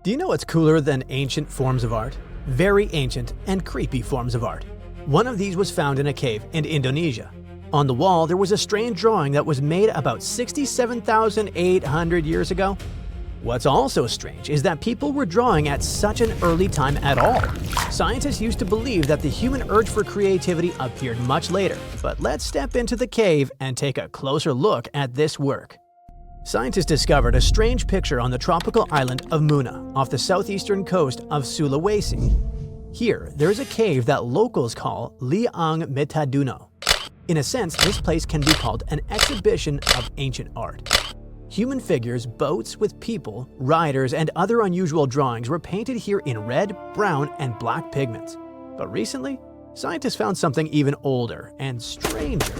Do you know what's cooler than ancient forms of art? Very ancient and creepy forms of art. One of these was found in a cave in Indonesia. On the wall, there was a strange drawing that was made about 67,800 years ago. What's also strange is that people were drawing at such an early time at all. Scientists used to believe that the human urge for creativity appeared much later, but let's step into the cave and take a closer look at this work. Scientists discovered a strange picture on the tropical island of Muna, off the southeastern coast of Sulawesi. Here, there is a cave that locals call Liang Metaduno. In a sense, this place can be called an exhibition of ancient art. Human figures, boats with people, riders, and other unusual drawings were painted here in red, brown, and black pigments. But recently, scientists found something even older and stranger.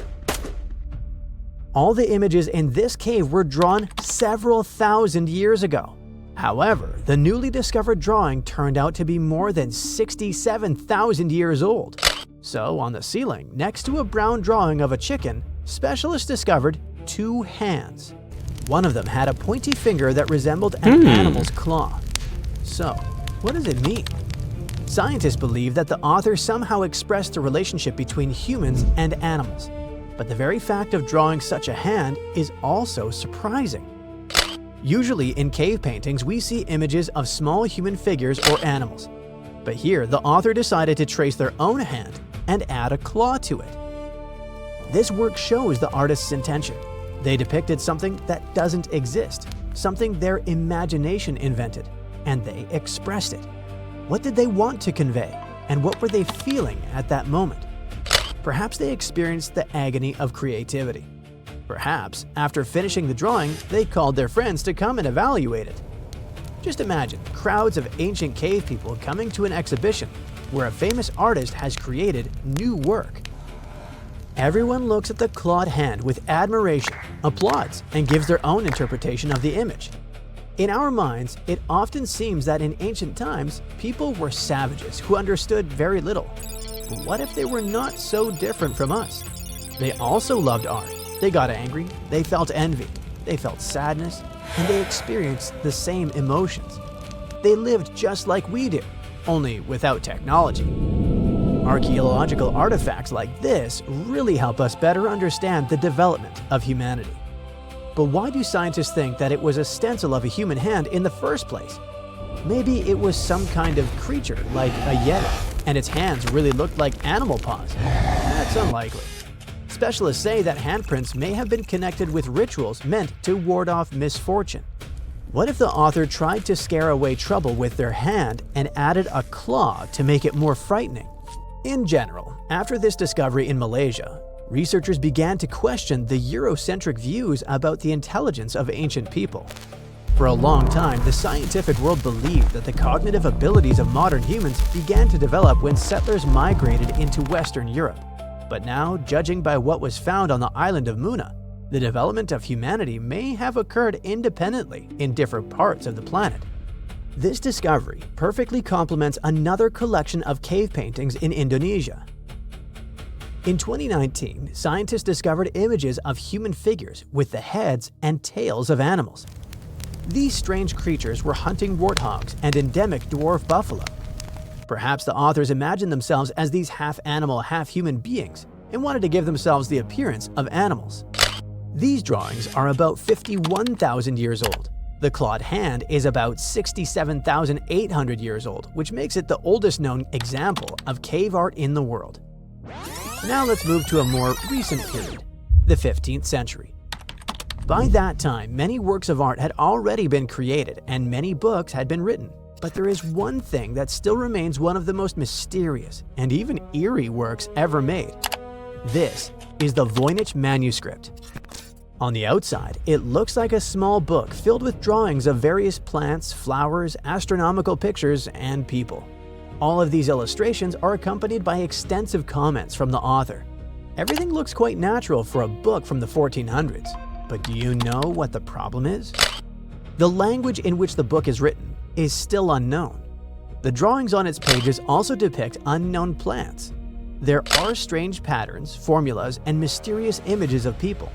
All the images in this cave were drawn several thousand years ago. However, the newly discovered drawing turned out to be more than 67,000 years old. So, on the ceiling, next to a brown drawing of a chicken, specialists discovered two hands. One of them had a pointy finger that resembled an animal's claw. So, what does it mean? Scientists believe that the author somehow expressed the relationship between humans and animals. But the very fact of drawing such a hand is also surprising. Usually in cave paintings, we see images of small human figures or animals. But here, the author decided to trace their own hand and add a claw to it. This work shows the artist's intention. They depicted something that doesn't exist, something their imagination invented, and they expressed it. What did they want to convey, and what were they feeling at that moment? Perhaps they experienced the agony of creativity. Perhaps, after finishing the drawing, they called their friends to come and evaluate it. Just imagine crowds of ancient cave people coming to an exhibition where a famous artist has created new work. Everyone looks at the clawed hand with admiration, applauds, and gives their own interpretation of the image. In our minds, it often seems that in ancient times, people were savages who understood very little. But what if they were not so different from us? They also loved art. They got angry, they felt envy, they felt sadness, and they experienced the same emotions. They lived just like we do, only without technology. Archaeological artifacts like this really help us better understand the development of humanity. But why do scientists think that it was a stencil of a human hand in the first place? Maybe it was some kind of creature like a yeti, and its hands really looked like animal paws. That's unlikely. Specialists say that handprints may have been connected with rituals meant to ward off misfortune. What if the author tried to scare away trouble with their hand and added a claw to make it more frightening? In general, after this discovery in Malaysia, researchers began to question the Eurocentric views about the intelligence of ancient people. For a long time, the scientific world believed that the cognitive abilities of modern humans began to develop when settlers migrated into Western Europe. But now, judging by what was found on the island of Muna, the development of humanity may have occurred independently in different parts of the planet. This discovery perfectly complements another collection of cave paintings in Indonesia. In 2019, scientists discovered images of human figures with the heads and tails of animals. These strange creatures were hunting warthogs and endemic dwarf buffalo. Perhaps the authors imagined themselves as these half-animal, half-human beings and wanted to give themselves the appearance of animals. These drawings are about 51,000 years old. The clawed hand is about 67,800 years old, which makes it the oldest known example of cave art in the world. Now let's move to a more recent period, the 15th century. By that time, many works of art had already been created and many books had been written. But there is one thing that still remains one of the most mysterious and even eerie works ever made. This is the Voynich manuscript. On the outside, it looks like a small book filled with drawings of various plants, flowers, astronomical pictures, and people. All of these illustrations are accompanied by extensive comments from the author. Everything looks quite natural for a book from the 1400s. But do you know what the problem is? The language in which the book is written is still unknown. The drawings on its pages also depict unknown plants. There are strange patterns, formulas, and mysterious images of people.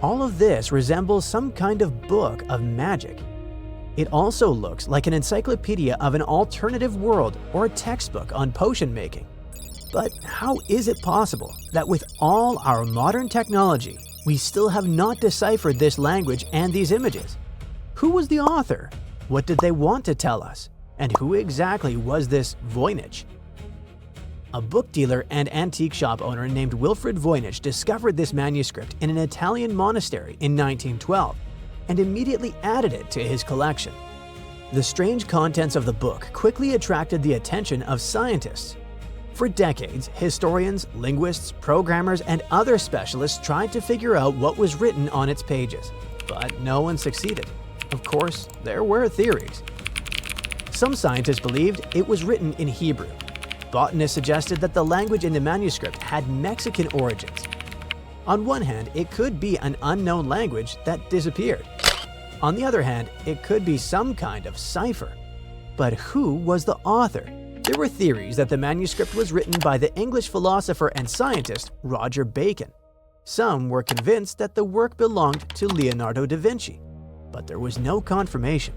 All of this resembles some kind of book of magic. It also looks like an encyclopedia of an alternative world or a textbook on potion making. But how is it possible that with all our modern technology, we still have not deciphered this language and these images? Who was the author? What did they want to tell us? And who exactly was this Voynich? A book dealer and antique shop owner named Wilfrid Voynich discovered this manuscript in an Italian monastery in 1912 and immediately added it to his collection. The strange contents of the book quickly attracted the attention of scientists. For decades, historians, linguists, programmers, and other specialists tried to figure out what was written on its pages, but no one succeeded. Of course, there were theories. Some scientists believed it was written in Hebrew. Botanists suggested that the language in the manuscript had Mexican origins. On one hand, it could be an unknown language that disappeared. On the other hand, it could be some kind of cipher. But who was the author? There were theories that the manuscript was written by the English philosopher and scientist Roger Bacon. Some were convinced that the work belonged to Leonardo da Vinci, but there was no confirmation.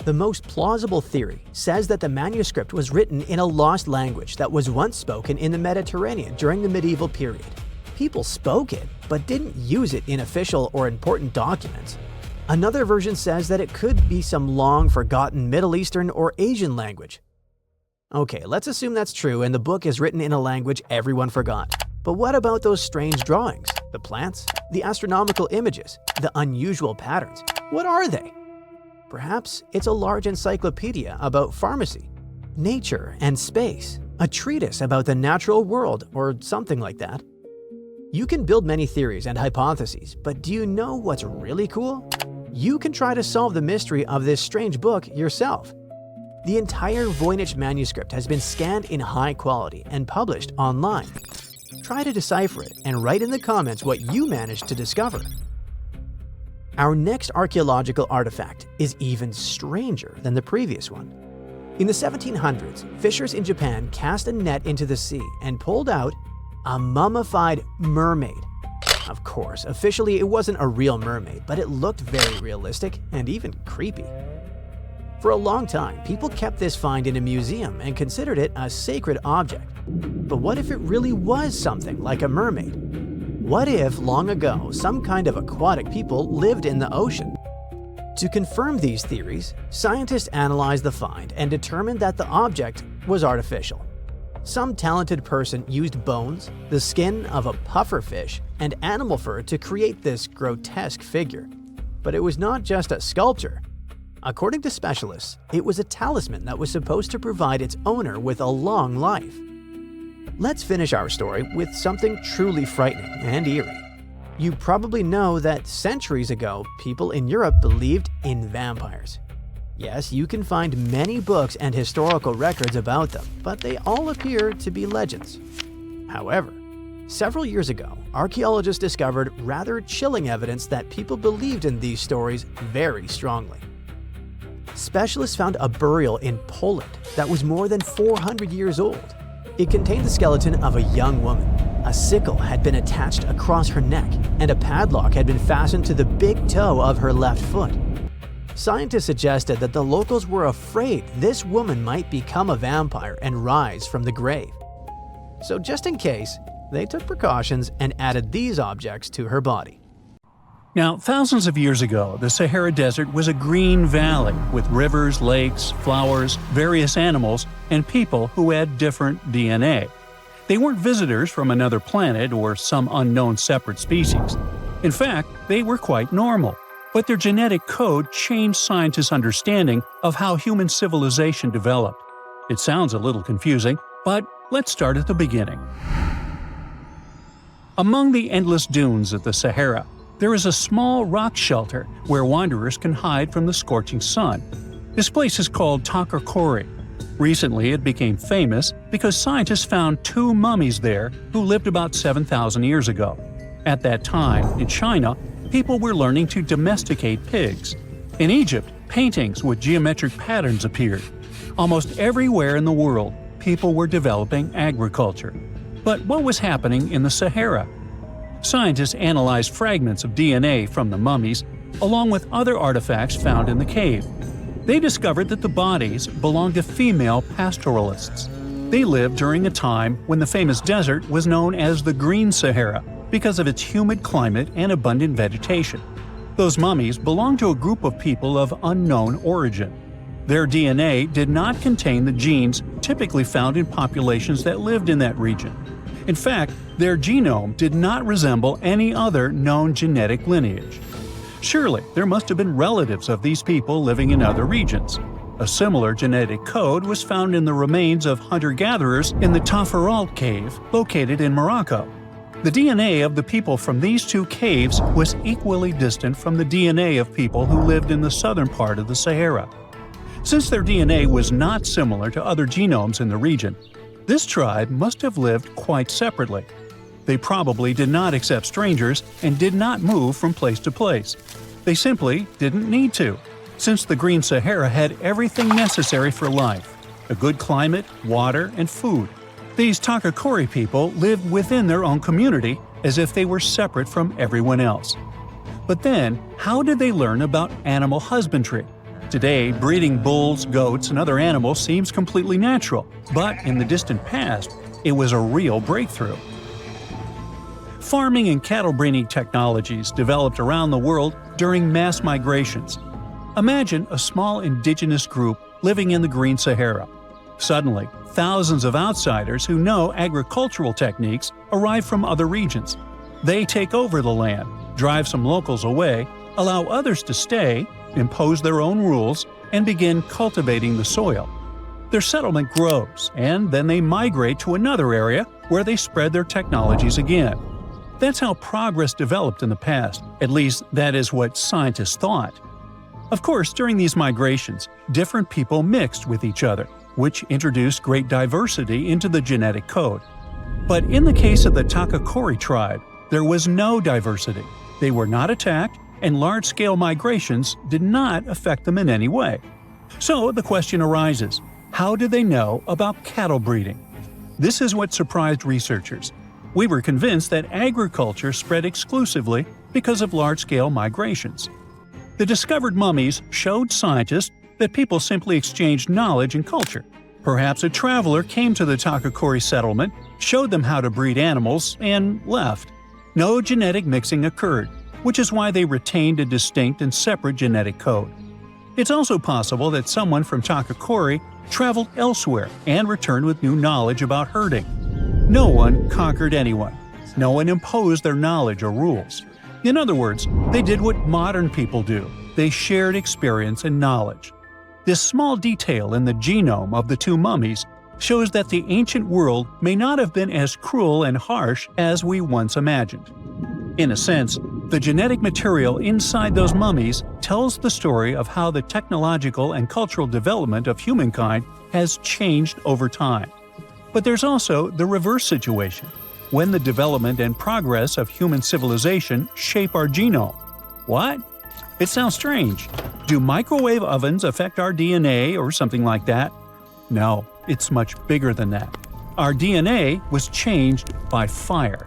The most plausible theory says that the manuscript was written in a lost language that was once spoken in the Mediterranean during the medieval period. People spoke it, but didn't use it in official or important documents. Another version says that it could be some long-forgotten Middle Eastern or Asian language. Okay, let's assume that's true and the book is written in a language everyone forgot. But what about those strange drawings? The plants? The astronomical images? The unusual patterns? What are they? Perhaps it's a large encyclopedia about pharmacy, nature, and space, a treatise about the natural world, or something like that. You can build many theories and hypotheses, but do you know what's really cool? You can try to solve the mystery of this strange book yourself. The entire Voynich manuscript has been scanned in high quality and published online. Try to decipher it and write in the comments what you managed to discover. Our next archaeological artifact is even stranger than the previous one. In the 1700s, fishers in Japan cast a net into the sea and pulled out a mummified mermaid. Of course, officially it wasn't a real mermaid, but it looked very realistic and even creepy. For a long time, people kept this find in a museum and considered it a sacred object. But what if it really was something like a mermaid? What if, long ago, some kind of aquatic people lived in the ocean? To confirm these theories, scientists analyzed the find and determined that the object was artificial. Some talented person used bones, the skin of a pufferfish, and animal fur to create this grotesque figure. But it was not just a sculpture. According to specialists, it was a talisman that was supposed to provide its owner with a long life. Let's finish our story with something truly frightening and eerie. You probably know that centuries ago, people in Europe believed in vampires. Yes, you can find many books and historical records about them, but they all appear to be legends. However, several years ago, archaeologists discovered rather chilling evidence that people believed in these stories very strongly. Specialists found a burial in Poland that was more than 400 years old. It contained the skeleton of a young woman. A sickle had been attached across her neck, and a padlock had been fastened to the big toe of her left foot. Scientists suggested that the locals were afraid this woman might become a vampire and rise from the grave. So just in case, they took precautions and added these objects to her body. Now, thousands of years ago, the Sahara Desert was a green valley with rivers, lakes, flowers, various animals, and people who had different DNA. They weren't visitors from another planet or some unknown separate species. In fact, they were quite normal. But their genetic code changed scientists' understanding of how human civilization developed. It sounds a little confusing, but let's start at the beginning. Among the endless dunes of the Sahara, there is a small rock shelter where wanderers can hide from the scorching sun. This place is called Takarkori. Recently, it became famous because scientists found 2 mummies there who lived about 7,000 years ago. At that time, in China, people were learning to domesticate pigs. In Egypt, paintings with geometric patterns appeared. Almost everywhere in the world, people were developing agriculture. But what was happening in the Sahara? Scientists analyzed fragments of DNA from the mummies along with other artifacts found in the cave. They discovered that the bodies belonged to female pastoralists. They lived during a time when the famous desert was known as the Green Sahara because of its humid climate and abundant vegetation. Those mummies belonged to a group of people of unknown origin. Their DNA did not contain the genes typically found in populations that lived in that region. In fact, their genome did not resemble any other known genetic lineage. Surely, there must have been relatives of these people living in other regions. A similar genetic code was found in the remains of hunter-gatherers in the Tafaralt cave located in Morocco. The DNA of the people from these two caves was equally distant from the DNA of people who lived in the southern part of the Sahara. Since their DNA was not similar to other genomes in the region, this tribe must have lived quite separately. They probably did not accept strangers and did not move from place to place. They simply didn't need to, since the Green Sahara had everything necessary for life: a good climate, water, and food. These Takakori people lived within their own community as if they were separate from everyone else. But then, how did they learn about animal husbandry? Today, breeding bulls, goats, and other animals seems completely natural, but in the distant past, it was a real breakthrough. Farming and cattle breeding technologies developed around the world during mass migrations. Imagine a small indigenous group living in the Green Sahara. Suddenly, thousands of outsiders who know agricultural techniques arrive from other regions. They take over the land, drive some locals away, allow others to stay, impose their own rules, and begin cultivating the soil. Their settlement grows, and then they migrate to another area where they spread their technologies again. That's how progress developed in the past, at least that is what scientists thought. Of course, during these migrations, different people mixed with each other, which introduced great diversity into the genetic code. But in the case of the Takakori tribe, there was no diversity. They were not attacked, and large-scale migrations did not affect them in any way. So the question arises, how did they know about cattle breeding? This is what surprised researchers. We were convinced that agriculture spread exclusively because of large-scale migrations. The discovered mummies showed scientists that people simply exchanged knowledge and culture. Perhaps a traveler came to the Takakori settlement, showed them how to breed animals, and left. No genetic mixing occurred, which is why they retained a distinct and separate genetic code. It's also possible that someone from Takakori traveled elsewhere and returned with new knowledge about herding. No one conquered anyone. No one imposed their knowledge or rules. In other words, they did what modern people do. They shared experience and knowledge. This small detail in the genome of the two mummies shows that the ancient world may not have been as cruel and harsh as we once imagined. In a sense, the genetic material inside those mummies tells the story of how the technological and cultural development of humankind has changed over time. But there's also the reverse situation, when the development and progress of human civilization shape our genome. What? It sounds strange. Do microwave ovens affect our DNA or something like that? No, it's much bigger than that. Our DNA was changed by fire.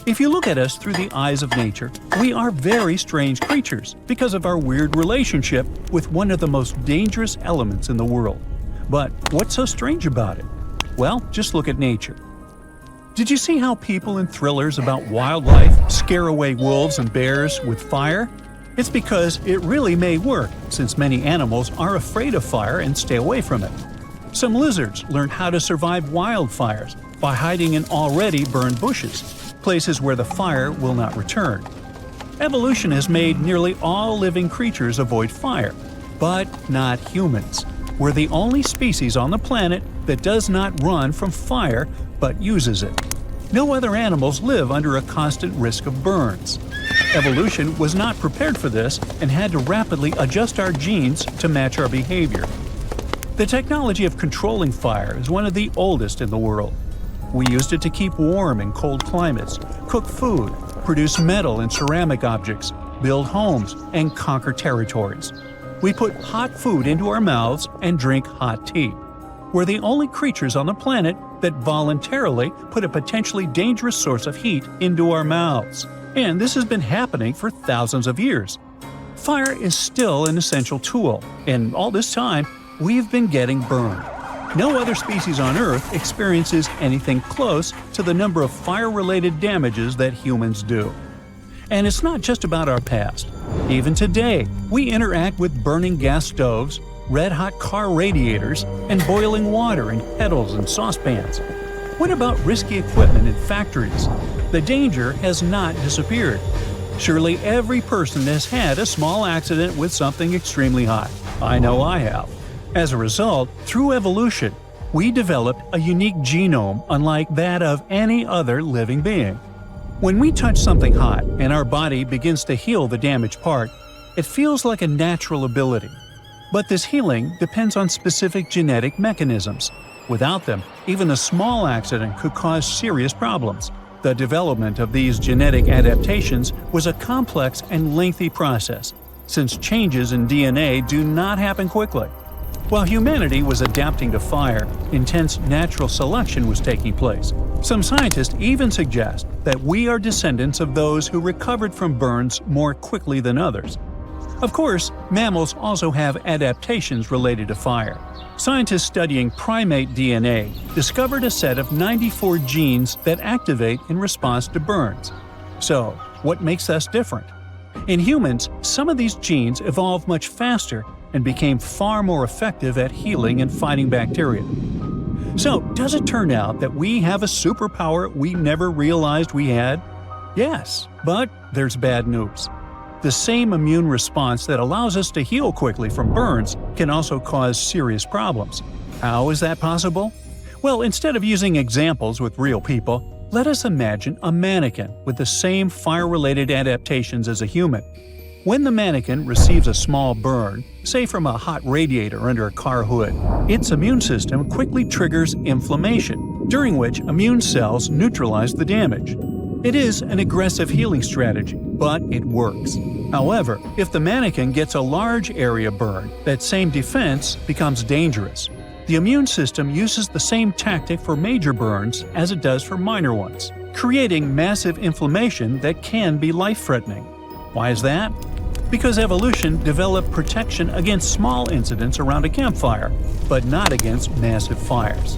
If you look at us through the eyes of nature, we are very strange creatures because of our weird relationship with one of the most dangerous elements in the world. But what's so strange about it? Well, just look at nature. Did you see how people in thrillers about wildlife scare away wolves and bears with fire? It's because it really may work, since many animals are afraid of fire and stay away from it. Some lizards learn how to survive wildfires by hiding in already burned bushes, places where the fire will not return. Evolution has made nearly all living creatures avoid fire, but not humans. We're the only species on the planet that does not run from fire but uses it. No other animals live under a constant risk of burns. Evolution was not prepared for this and had to rapidly adjust our genes to match our behavior. The technology of controlling fire is one of the oldest in the world. We used it to keep warm in cold climates, cook food, produce metal and ceramic objects, build homes, and conquer territories. We put hot food into our mouths and drink hot tea. We're the only creatures on the planet that voluntarily put a potentially dangerous source of heat into our mouths. and this has been happening for thousands of years. Fire is still an essential tool, and all this time, we've been getting burned. No other species on Earth experiences anything close to the number of fire-related damages that humans do. And it's not just about our past. Even today, we interact with burning gas stoves, red-hot car radiators, and boiling water in kettles and saucepans. What about risky equipment in factories? The danger has not disappeared. Surely every person has had a small accident with something extremely hot. I know I have. As a result, through evolution, we developed a unique genome unlike that of any other living being. When we touch something hot and our body begins to heal the damaged part, it feels like a natural ability. But this healing depends on specific genetic mechanisms. Without them, even a small accident could cause serious problems. The development of these genetic adaptations was a complex and lengthy process, since changes in DNA do not happen quickly. While humanity was adapting to fire, intense natural selection was taking place. Some scientists even suggest that we are descendants of those who recovered from burns more quickly than others. Of course, mammals also have adaptations related to fire. Scientists studying primate DNA discovered a set of 94 genes that activate in response to burns. So, what makes us different? In humans, some of these genes evolved much faster and became far more effective at healing and fighting bacteria. So, does it turn out that we have a superpower we never realized we had? Yes, but there's bad news. The same immune response that allows us to heal quickly from burns can also cause serious problems. How is that possible? Well, instead of using examples with real people, let us imagine a mannequin with the same fire-related adaptations as a human. When the mannequin receives a small burn, say from a hot radiator under a car hood, its immune system quickly triggers inflammation, during which immune cells neutralize the damage. It is an aggressive healing strategy, but it works. However, if the mannequin gets a large area burn, that same defense becomes dangerous. The immune system uses the same tactic for major burns as it does for minor ones, creating massive inflammation that can be life-threatening. Why is that? Because evolution developed protection against small incidents around a campfire, but not against massive fires.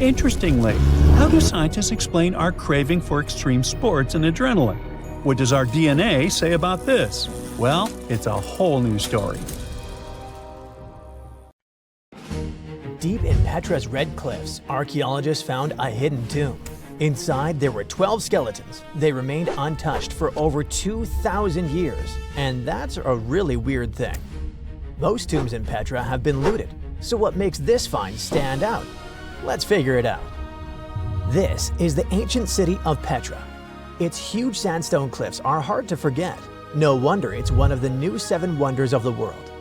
Interestingly, how do scientists explain our craving for extreme sports and adrenaline? What does our DNA say about this? Well, it's a whole new story. Deep in Petra's Red Cliffs, archaeologists found a hidden tomb. Inside, there were 12 skeletons. They remained untouched for over 2,000 years, and that's a really weird thing. Most tombs in Petra have been looted, so what makes this find stand out? Let's figure it out. This is the ancient city of Petra. Its huge sandstone cliffs are hard to forget. No wonder it's one of the new 7 wonders of the world.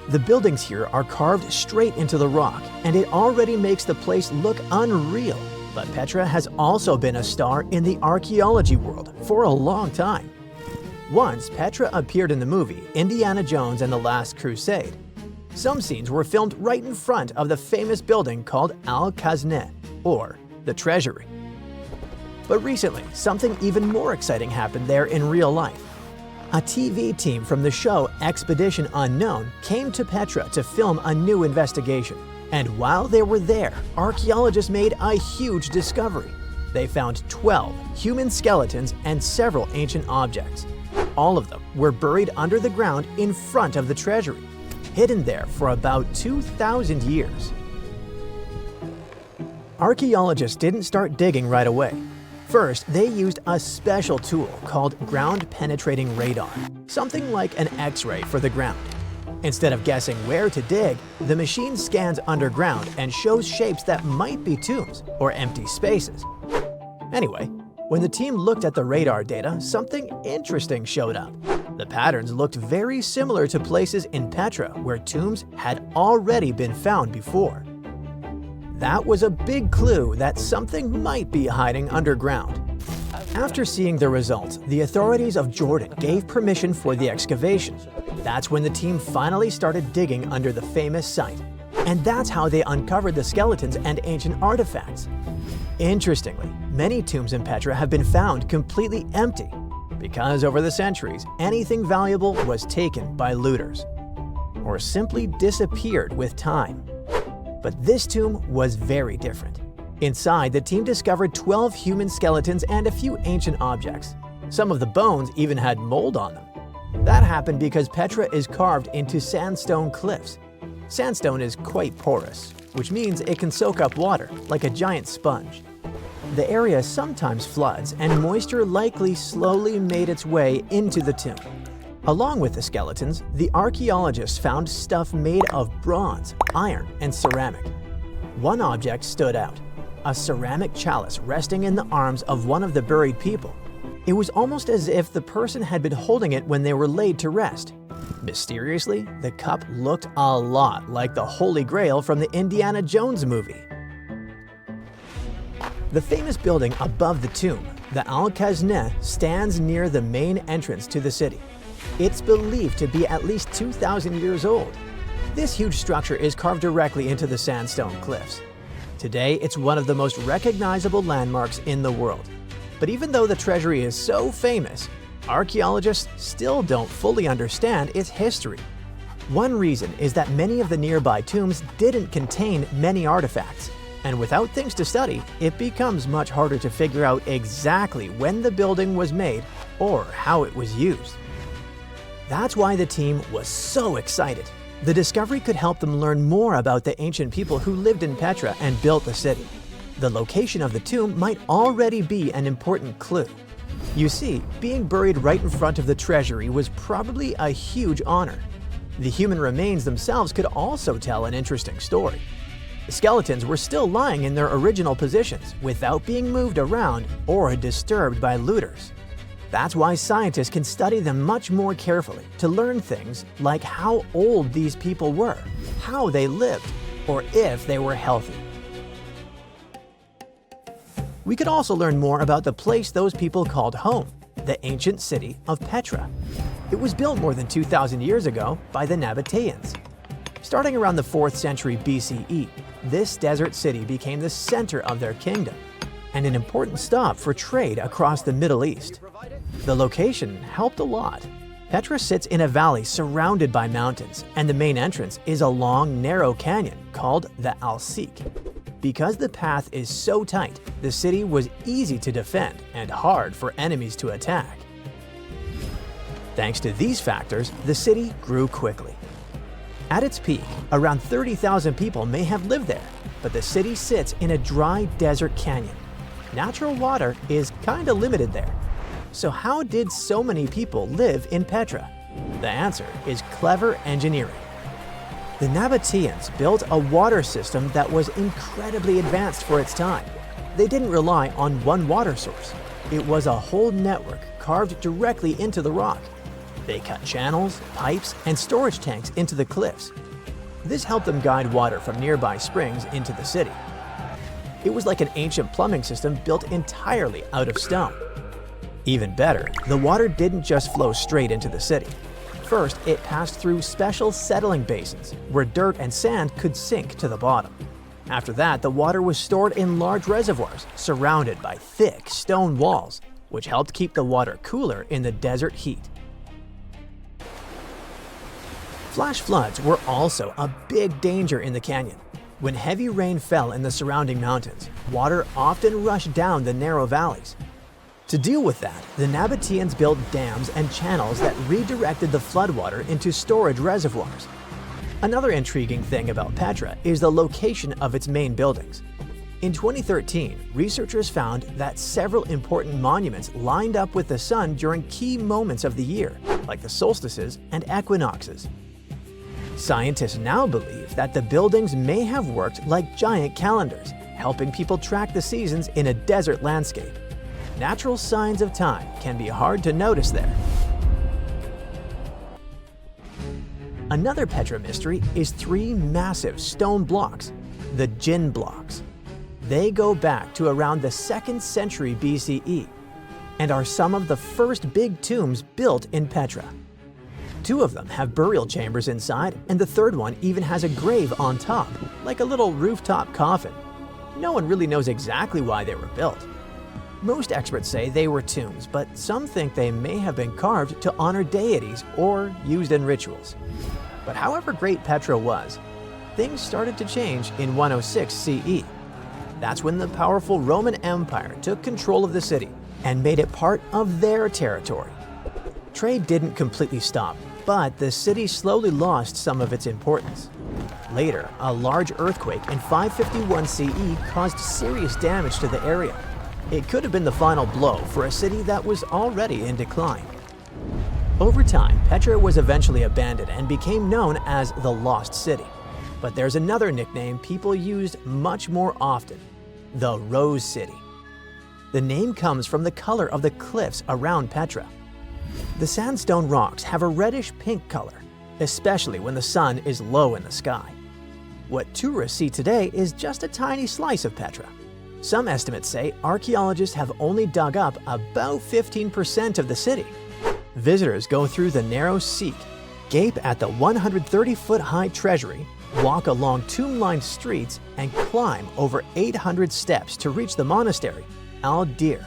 The buildings here are carved straight into the rock, and it already makes the place look unreal. But Petra has also been a star in the archaeology world for a long time. Once, Petra appeared in the movie Indiana Jones and the Last Crusade. Some scenes were filmed right in front of the famous building called Al-Khazne, or the Treasury. But recently, something even more exciting happened there in real life. A TV team from the show Expedition Unknown came to Petra to film a new investigation. And while they were there, archaeologists made a huge discovery. They found 12 human skeletons and several ancient objects. All of them were buried under the ground in front of the treasury, hidden there for about 2,000 years. Archaeologists didn't start digging right away. First, they used a special tool called ground-penetrating radar, something like an X-ray for the ground. Instead of guessing where to dig, the machine scans underground and shows shapes that might be tombs or empty spaces. Anyway, when the team looked at the radar data, something interesting showed up. The patterns looked very similar to places in Petra where tombs had already been found before. That was a big clue that something might be hiding underground. After seeing the results, the authorities of Jordan gave permission for the excavation. That's when the team finally started digging under the famous site. And that's how they uncovered the skeletons and ancient artifacts. Interestingly, many tombs in Petra have been found completely empty, because over the centuries, anything valuable was taken by looters, or simply disappeared with time. But this tomb was very different. Inside, the team discovered 12 human skeletons and a few ancient objects. Some of the bones even had mold on them. That happened because Petra is carved into sandstone cliffs. Sandstone is quite porous, which means it can soak up water like a giant sponge. The area sometimes floods, and moisture likely slowly made its way into the tomb. Along with the skeletons, the archaeologists found stuff made of bronze, iron, and ceramic. One object stood out: a ceramic chalice resting in the arms of one of the buried people. It was almost as if the person had been holding it when they were laid to rest. Mysteriously, the cup looked a lot like the Holy Grail from the Indiana Jones movie. The famous building above the tomb, the Al-Khazneh, stands near the main entrance to the city. It's believed to be at least 2,000 years old. This huge structure is carved directly into the sandstone cliffs. Today, it's one of the most recognizable landmarks in the world. But even though the treasury is so famous, archaeologists still don't fully understand its history. One reason is that many of the nearby tombs didn't contain many artifacts, and without things to study, it becomes much harder to figure out exactly when the building was made or how it was used. That's why the team was so excited. The discovery could help them learn more about the ancient people who lived in Petra and built the city. The location of the tomb might already be an important clue. You see, being buried right in front of the treasury was probably a huge honor. The human remains themselves could also tell an interesting story. The skeletons were still lying in their original positions without being moved around or disturbed by looters. That's why scientists can study them much more carefully to learn things like how old these people were, how they lived, or if they were healthy. We could also learn more about the place those people called home, the ancient city of Petra. It was built more than 2,000 years ago by the Nabateans. Starting around the 4th century BCE, this desert city became the center of their kingdom and an important stop for trade across the Middle East. The location helped a lot. Petra sits in a valley surrounded by mountains, and the main entrance is a long, narrow canyon called the Al-Sik. Because the path is so tight, the city was easy to defend and hard for enemies to attack. Thanks to these factors, the city grew quickly. At its peak, around 30,000 people may have lived there, but the city sits in a dry desert canyon. Natural water is kinda limited there. So how did so many people live in Petra? The answer is clever engineering. The Nabateans built a water system that was incredibly advanced for its time. They didn't rely on one water source. It was a whole network carved directly into the rock. They cut channels, pipes, and storage tanks into the cliffs. This helped them guide water from nearby springs into the city. It was like an ancient plumbing system built entirely out of stone. Even better, the water didn't just flow straight into the city. First, it passed through special settling basins where dirt and sand could sink to the bottom. After that, the water was stored in large reservoirs surrounded by thick stone walls, which helped keep the water cooler in the desert heat. Flash floods were also a big danger in the canyon. When heavy rain fell in the surrounding mountains, water often rushed down the narrow valleys. To deal with that, the Nabateans built dams and channels that redirected the floodwater into storage reservoirs. Another intriguing thing about Petra is the location of its main buildings. In 2013, researchers found that several important monuments lined up with the sun during key moments of the year, like the solstices and equinoxes. Scientists now believe that the buildings may have worked like giant calendars, helping people track the seasons in a desert landscape. Natural signs of time can be hard to notice there. Another Petra mystery is 3 massive stone blocks, the Jinn blocks. They go back to around the 2nd century BCE and are some of the first big tombs built in Petra. 2 of them have burial chambers inside, and the 3rd one even has a grave on top, like a little rooftop coffin. No one really knows exactly why they were built. Most experts say they were tombs, but some think they may have been carved to honor deities or used in rituals. But however great Petra was, things started to change in 106 CE. That's when the powerful Roman Empire took control of the city and made it part of their territory. Trade didn't completely stop, but the city slowly lost some of its importance. Later, a large earthquake in 551 CE caused serious damage to the area. It could have been the final blow for a city that was already in decline. Over time, Petra was eventually abandoned and became known as the Lost City. But there's another nickname people used much more often: the Rose City. The name comes from the color of the cliffs around Petra. The sandstone rocks have a reddish-pink color, especially when the sun is low in the sky. What tourists see today is just a tiny slice of Petra. Some estimates say archaeologists have only dug up about 15% of the city. Visitors go through the narrow Seek, gape at the 130-foot-high treasury, walk along tomb-lined streets, and climb over 800 steps to reach the monastery, Al-Dir.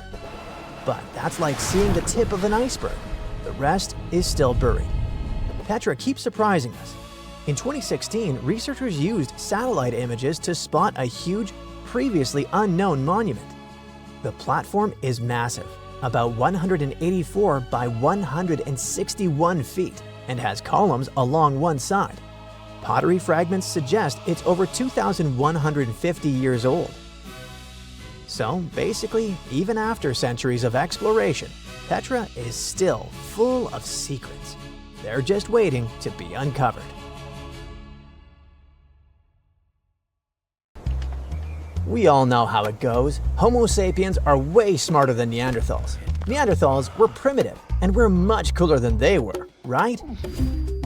But that's like seeing the tip of an iceberg. The rest is still buried. Petra keeps surprising us. In 2016, researchers used satellite images to spot a huge, previously unknown monument. The platform is massive, about 184 by 161 feet, and has columns along one side. Pottery fragments suggest it's over 2,150 years old. So basically, even after centuries of exploration, Petra is still full of secrets. They're just waiting to be uncovered. We all know how it goes. Homo sapiens are way smarter than Neanderthals. Neanderthals were primitive, and we're much cooler than they were, right?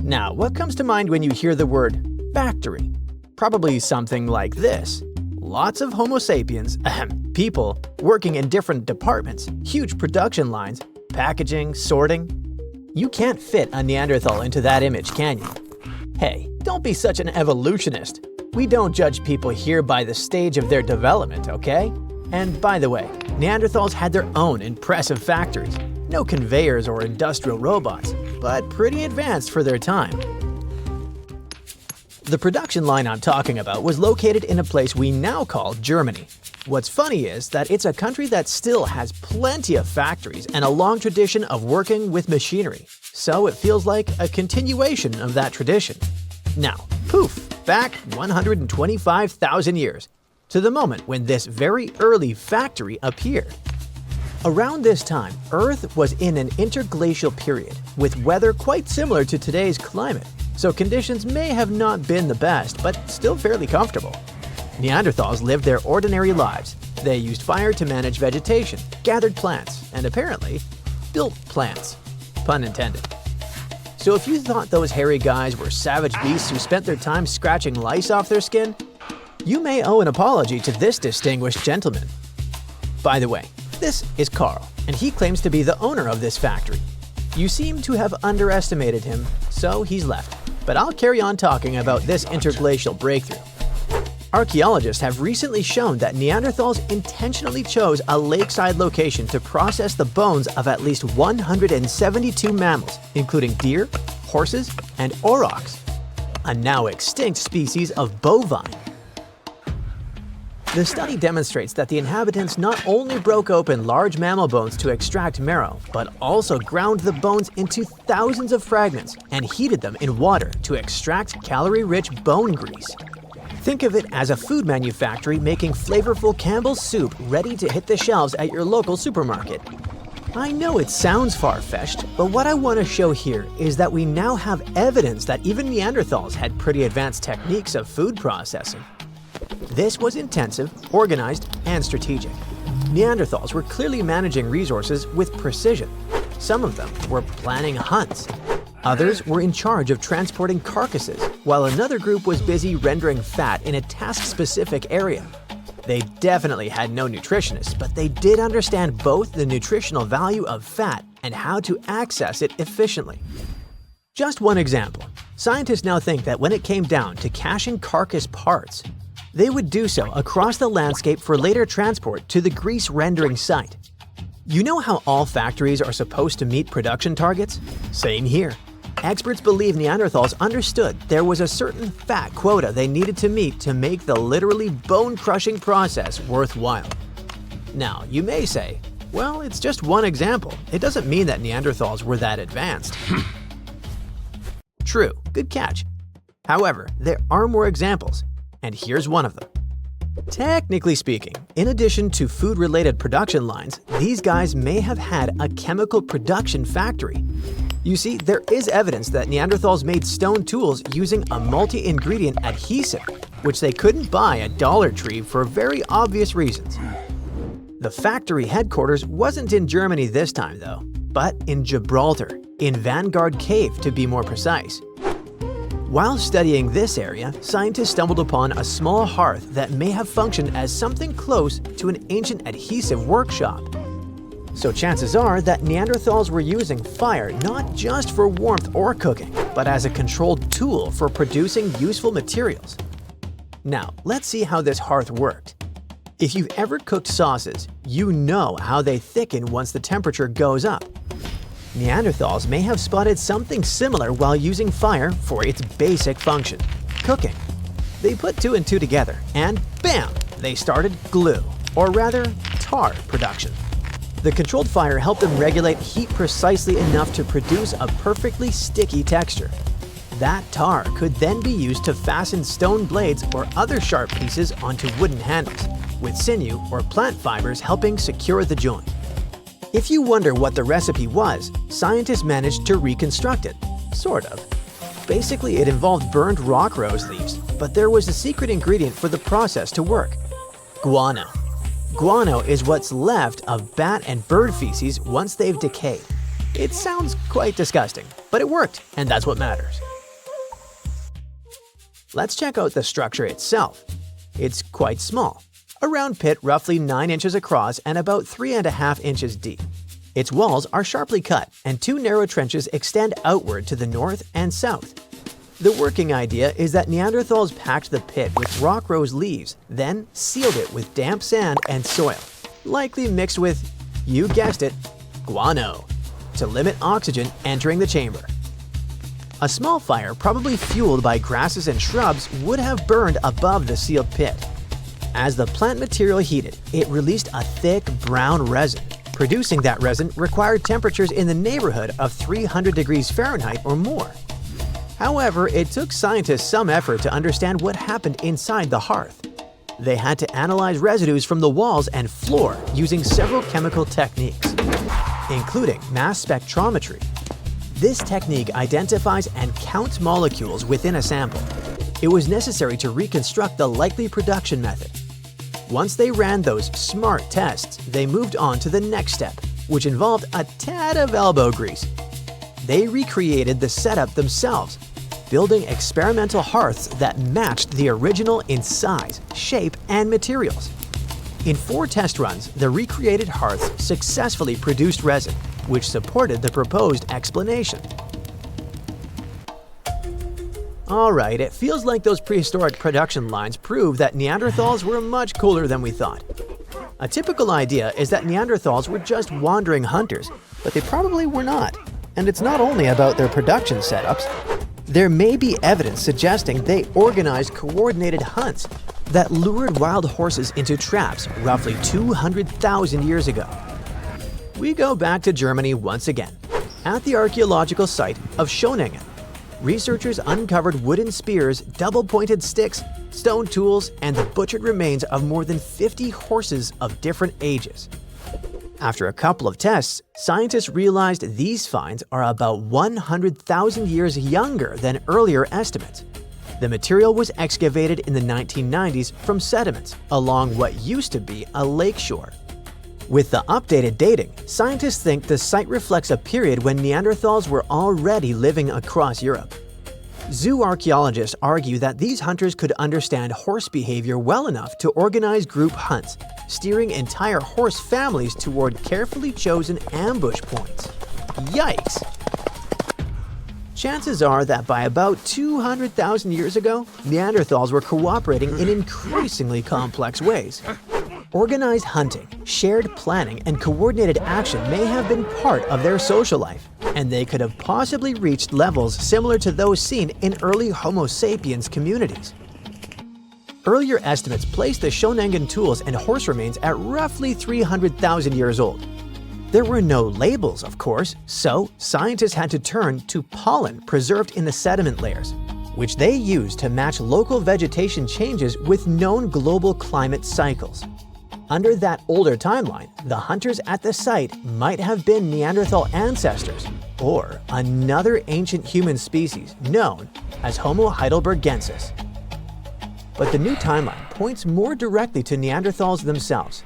Now, what comes to mind when you hear the word factory? Probably something like this. Lots of Homo sapiens, people, working in different departments, huge production lines, packaging, sorting. You can't fit a Neanderthal into that image, can you? Hey, don't be such an evolutionist. We don't judge people here by the stage of their development, okay? And by the way, Neanderthals had their own impressive factories. No conveyors or industrial robots, but pretty advanced for their time. The production line I'm talking about was located in a place we now call Germany. What's funny is that it's a country that still has plenty of factories and a long tradition of working with machinery, so it feels like a continuation of that tradition. Now, poof, back 125,000 years, to the moment when this very early factory appeared. Around this time, Earth was in an interglacial period, with weather quite similar to today's climate, so conditions may have not been the best, but still fairly comfortable. Neanderthals lived their ordinary lives. They used fire to manage vegetation, gathered plants, and apparently, built plants. Pun intended. So if you thought those hairy guys were savage beasts who spent their time scratching lice off their skin, you may owe an apology to this distinguished gentleman. By the way, this is Carl, and he claims to be the owner of this factory. You seem to have underestimated him, so he's left. But I'll carry on talking about this interglacial breakthrough. Archaeologists have recently shown that Neanderthals intentionally chose a lakeside location to process the bones of at least 172 mammals, including deer, horses, and aurochs, a now extinct species of bovine. The study demonstrates that the inhabitants not only broke open large mammal bones to extract marrow, but also ground the bones into thousands of fragments and heated them in water to extract calorie-rich bone grease. Think of it as a food manufactory making flavorful Campbell's soup ready to hit the shelves at your local supermarket. I know it sounds far-fetched, but what I want to show here is that we now have evidence that even Neanderthals had pretty advanced techniques of food processing. This was intensive, organized, and strategic. Neanderthals were clearly managing resources with precision. Some of them were planning hunts. Others were in charge of transporting carcasses, while another group was busy rendering fat in a task-specific area. They definitely had no nutritionists, but they did understand both the nutritional value of fat and how to access it efficiently. Just one example. Scientists now think that when it came down to caching carcass parts, they would do so across the landscape for later transport to the grease rendering site. You know how all factories are supposed to meet production targets? Same here. Experts believe Neanderthals understood there was a certain fat quota they needed to meet to make the literally bone-crushing process worthwhile. Now, you may say, well, it's just one example. It doesn't mean that Neanderthals were that advanced. True, good catch. However, there are more examples, and here's one of them. Technically speaking, in addition to food-related production lines, these guys may have had a chemical production factory. You see, there is evidence that Neanderthals made stone tools using a multi-ingredient adhesive, which they couldn't buy at Dollar Tree for very obvious reasons. The factory headquarters wasn't in Germany this time though, but in Gibraltar, in Vanguard Cave to be more precise. While studying this area, scientists stumbled upon a small hearth that may have functioned as something close to an ancient adhesive workshop. So chances are that Neanderthals were using fire not just for warmth or cooking, but as a controlled tool for producing useful materials. Now, let's see how this hearth worked. If you've ever cooked sauces, you know how they thicken once the temperature goes up. Neanderthals may have spotted something similar while using fire for its basic function, cooking. They put two and two together, and bam! They started glue, or rather, tar production. The controlled fire helped them regulate heat precisely enough to produce a perfectly sticky texture. That tar could then be used to fasten stone blades or other sharp pieces onto wooden handles, with sinew or plant fibers helping secure the joint. If you wonder what the recipe was, scientists managed to reconstruct it, sort of. Basically, it involved burned rock rose leaves, but there was a secret ingredient for the process to work: guano. Guano is what's left of bat and bird feces once they've decayed. It sounds quite disgusting, but it worked, and that's what matters. Let's check out the structure itself. It's quite small. A round pit roughly 9 inches across and about 3.5 inches deep. Its walls are sharply cut, and 2 narrow trenches extend outward to the north and south. The working idea is that Neanderthals packed the pit with rock rose leaves, then sealed it with damp sand and soil, likely mixed with, you guessed it, guano, to limit oxygen entering the chamber. A small fire, probably fueled by grasses and shrubs, would have burned above the sealed pit. As the plant material heated, it released a thick brown resin. Producing that resin required temperatures in the neighborhood of 300 degrees Fahrenheit or more. However, it took scientists some effort to understand what happened inside the hearth. They had to analyze residues from the walls and floor using several chemical techniques, including mass spectrometry. This technique identifies and counts molecules within a sample. It was necessary to reconstruct the likely production method. Once they ran those SMART tests, they moved on to the next step, which involved a tad of elbow grease. They recreated the setup themselves, building experimental hearths that matched the original in size, shape, and materials. In 4 test runs, the recreated hearths successfully produced resin, which supported the proposed explanation. Alright, it feels like those prehistoric production lines prove that Neanderthals were much cooler than we thought. A typical idea is that Neanderthals were just wandering hunters, but they probably were not. And it's not only about their production setups. There may be evidence suggesting they organized coordinated hunts that lured wild horses into traps roughly 200,000 years ago. We go back to Germany once again. At the archaeological site of Schöningen, researchers uncovered wooden spears, double-pointed sticks, stone tools, and the butchered remains of more than 50 horses of different ages. After a couple of tests, scientists realized these finds are about 100,000 years younger than earlier estimates. The material was excavated in the 1990s from sediments along what used to be a lakeshore. With the updated dating, scientists think the site reflects a period when Neanderthals were already living across Europe. Zoo archaeologists argue that these hunters could understand horse behavior well enough to organize group hunts, steering entire horse families toward carefully chosen ambush points. Yikes! Chances are that by about 200,000 years ago, Neanderthals were cooperating in increasingly complex ways. Organized hunting, shared planning, and coordinated action may have been part of their social life, and they could have possibly reached levels similar to those seen in early Homo sapiens communities. Earlier estimates placed the Shonengan tools and horse remains at roughly 300,000 years old. There were no labels, of course, so scientists had to turn to pollen preserved in the sediment layers, which they used to match local vegetation changes with known global climate cycles. Under that older timeline, the hunters at the site might have been Neanderthal ancestors or another ancient human species known as Homo heidelbergensis. But the new timeline points more directly to Neanderthals themselves.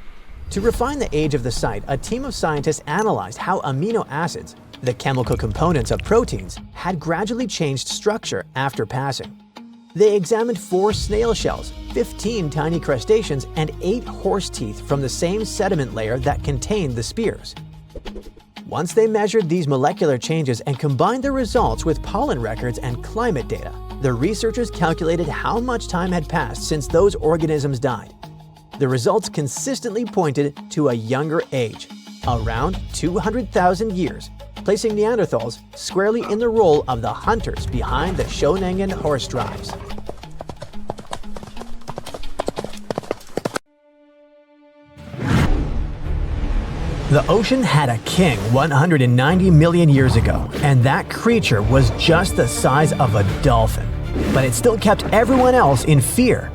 To refine the age of the site, a team of scientists analyzed how amino acids, the chemical components of proteins, had gradually changed structure after passing. They examined 4 snail shells, 15 tiny crustaceans, and 8 horse teeth from the same sediment layer that contained the spears. Once they measured these molecular changes and combined the results with pollen records and climate data, the researchers calculated how much time had passed since those organisms died. The results consistently pointed to a younger age, around 200,000 years, placing Neanderthals squarely in the role of the hunters behind the Shonengan horse drives. The ocean had a king 190 million years ago, and that creature was just the size of a dolphin. But it still kept everyone else in fear.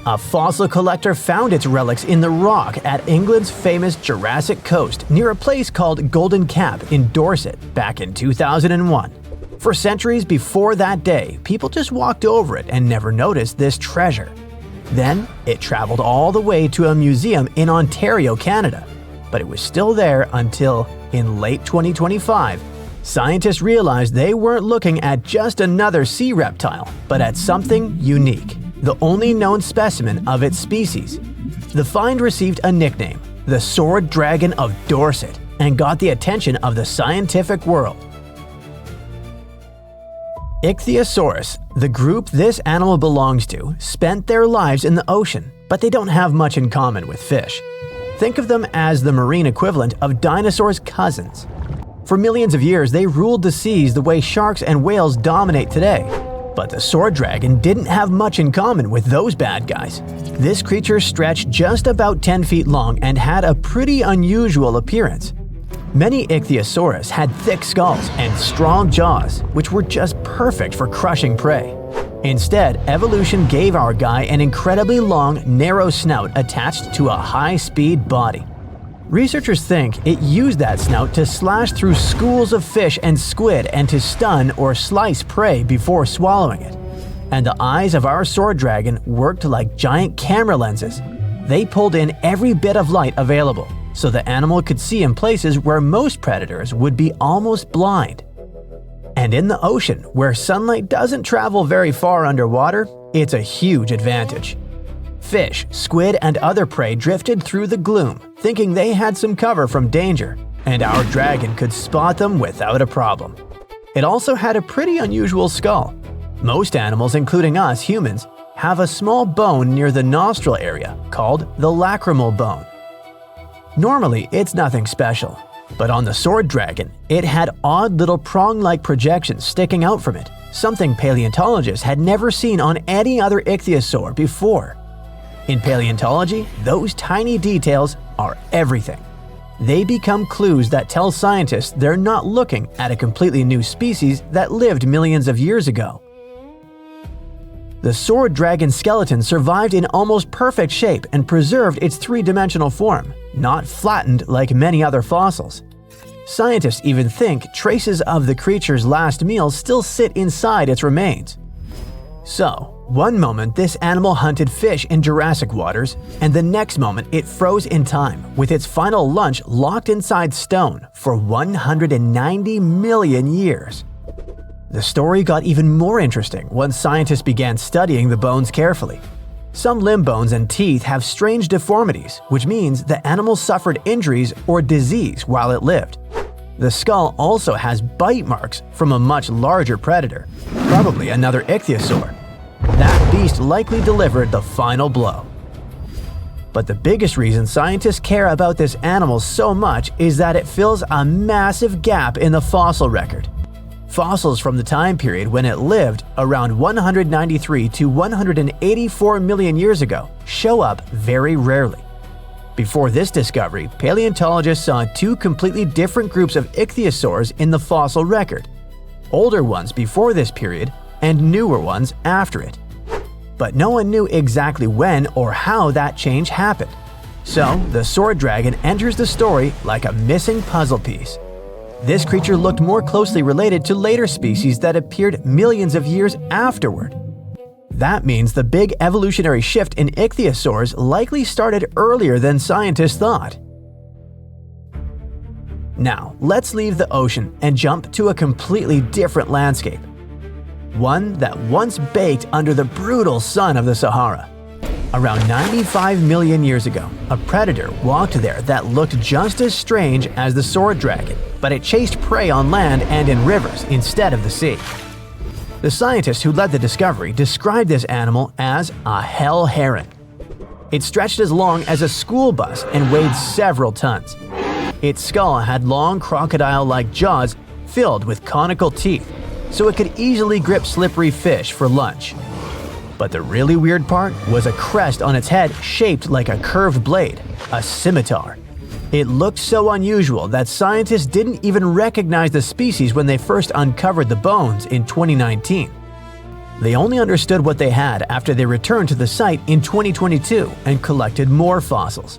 A fossil collector found its relics in the rock at England's famous Jurassic Coast near a place called Golden Cap in Dorset back in 2001. For centuries before that day, people just walked over it and never noticed this treasure. Then it traveled all the way to a museum in Ontario, Canada. But it was still there until, in late 2025, scientists realized they weren't looking at just another sea reptile, but at something unique, the only known specimen of its species. The find received a nickname, the Sword Dragon of Dorset, and got the attention of the scientific world. Ichthyosaurus, the group this animal belongs to, spent their lives in the ocean, but they don't have much in common with fish. Think of them as the marine equivalent of dinosaurs' cousins. For millions of years, they ruled the seas the way sharks and whales dominate today. But the sword dragon didn't have much in common with those bad guys. This creature stretched just about 10 feet long and had a pretty unusual appearance. Many ichthyosaurs had thick skulls and strong jaws, which were just perfect for crushing prey. Instead, evolution gave our guy an incredibly long, narrow snout attached to a high-speed body. Researchers think it used that snout to slash through schools of fish and squid and to stun or slice prey before swallowing it. And the eyes of our sword dragon worked like giant camera lenses. They pulled in every bit of light available, so the animal could see in places where most predators would be almost blind. And in the ocean, where sunlight doesn't travel very far underwater, it's a huge advantage. Fish, squid, and other prey drifted through the gloom, thinking they had some cover from danger, and our dragon could spot them without a problem. It also had a pretty unusual skull. Most animals, including us humans, have a small bone near the nostril area called the lacrimal bone. Normally, it's nothing special. But on the sword dragon, it had odd little prong-like projections sticking out from it, something paleontologists had never seen on any other ichthyosaur before. In paleontology, those tiny details are everything. They become clues that tell scientists they're not looking at a completely new species that lived millions of years ago. The sword dragon skeleton survived in almost perfect shape and preserved its three-dimensional form, not flattened like many other fossils. Scientists even think traces of the creature's last meal still sit inside its remains. So, one moment this animal hunted fish in Jurassic waters, and the next moment it froze in time with its final lunch locked inside stone for 190 million years. The story got even more interesting once scientists began studying the bones carefully. Some limb bones and teeth have strange deformities, which means the animal suffered injuries or disease while it lived. The skull also has bite marks from a much larger predator, probably another ichthyosaur. That beast likely delivered the final blow. But the biggest reason scientists care about this animal so much is that it fills a massive gap in the fossil record. Fossils from the time period when it lived, around 193 to 184 million years ago, show up very rarely. Before this discovery, paleontologists saw two completely different groups of ichthyosaurs in the fossil record: older ones before this period and newer ones after it. But no one knew exactly when or how that change happened. So, the sword dragon enters the story like a missing puzzle piece. This creature looked more closely related to later species that appeared millions of years afterward. That means the big evolutionary shift in ichthyosaurs likely started earlier than scientists thought. Now, let's leave the ocean and jump to a completely different landscape. One that once baked under the brutal sun of the Sahara. Around 95 million years ago, a predator walked there that looked just as strange as the sword dragon, but it chased prey on land and in rivers instead of the sea. The scientist who led the discovery described this animal as a hell heron. It stretched as long as a school bus and weighed several tons. Its skull had long crocodile-like jaws filled with conical teeth, so it could easily grip slippery fish for lunch. But the really weird part was a crest on its head shaped like a curved blade, a scimitar. It looked so unusual that scientists didn't even recognize the species when they first uncovered the bones in 2019. They only understood what they had after they returned to the site in 2022 and collected more fossils.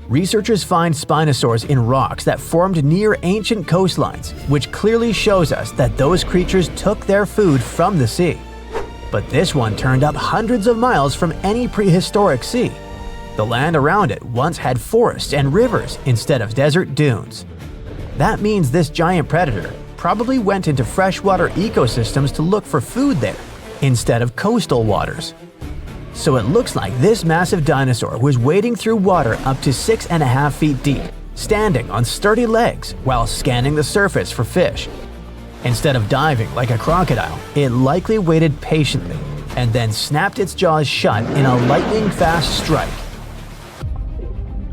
Researchers find spinosaurs in rocks that formed near ancient coastlines, which clearly shows us that those creatures took their food from the sea. But this one turned up hundreds of miles from any prehistoric sea. The land around it once had forests and rivers instead of desert dunes. That means this giant predator probably went into freshwater ecosystems to look for food there, instead of coastal waters. So it looks like this massive dinosaur was wading through water up to 6.5 feet deep, standing on sturdy legs while scanning the surface for fish. Instead of diving like a crocodile, it likely waited patiently and then snapped its jaws shut in a lightning-fast strike.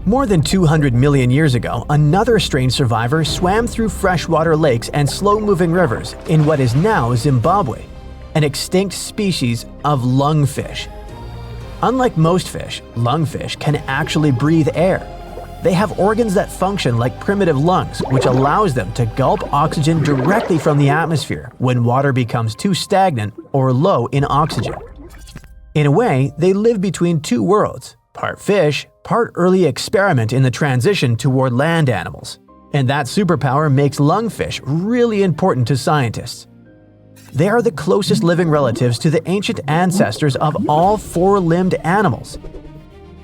More than 200 million years ago, another strange survivor swam through freshwater lakes and slow-moving rivers in what is now Zimbabwe, an extinct species of lungfish. Unlike most fish, lungfish can actually breathe air. They have organs that function like primitive lungs, which allows them to gulp oxygen directly from the atmosphere when water becomes too stagnant or low in oxygen. In a way, they live between two worlds, part fish, part early experiment in the transition toward land animals. And that superpower makes lungfish really important to scientists. They are the closest living relatives to the ancient ancestors of all four-limbed animals.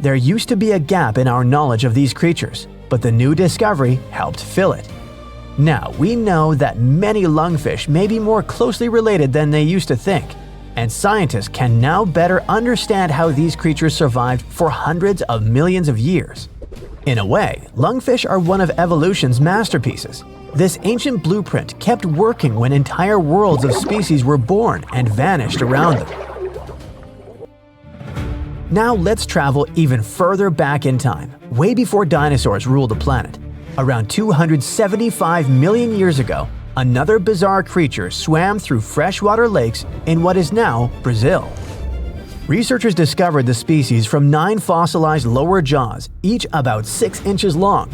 There used to be a gap in our knowledge of these creatures, but the new discovery helped fill it. Now we know that many lungfish may be more closely related than they used to think, and scientists can now better understand how these creatures survived for hundreds of millions of years. In a way, lungfish are one of evolution's masterpieces. This ancient blueprint kept working when entire worlds of species were born and vanished around them. Now let's travel even further back in time, way before dinosaurs ruled the planet. Around 275 million years ago, another bizarre creature swam through freshwater lakes in what is now Brazil. Researchers discovered the species from 9 fossilized lower jaws, each about 6 inches long.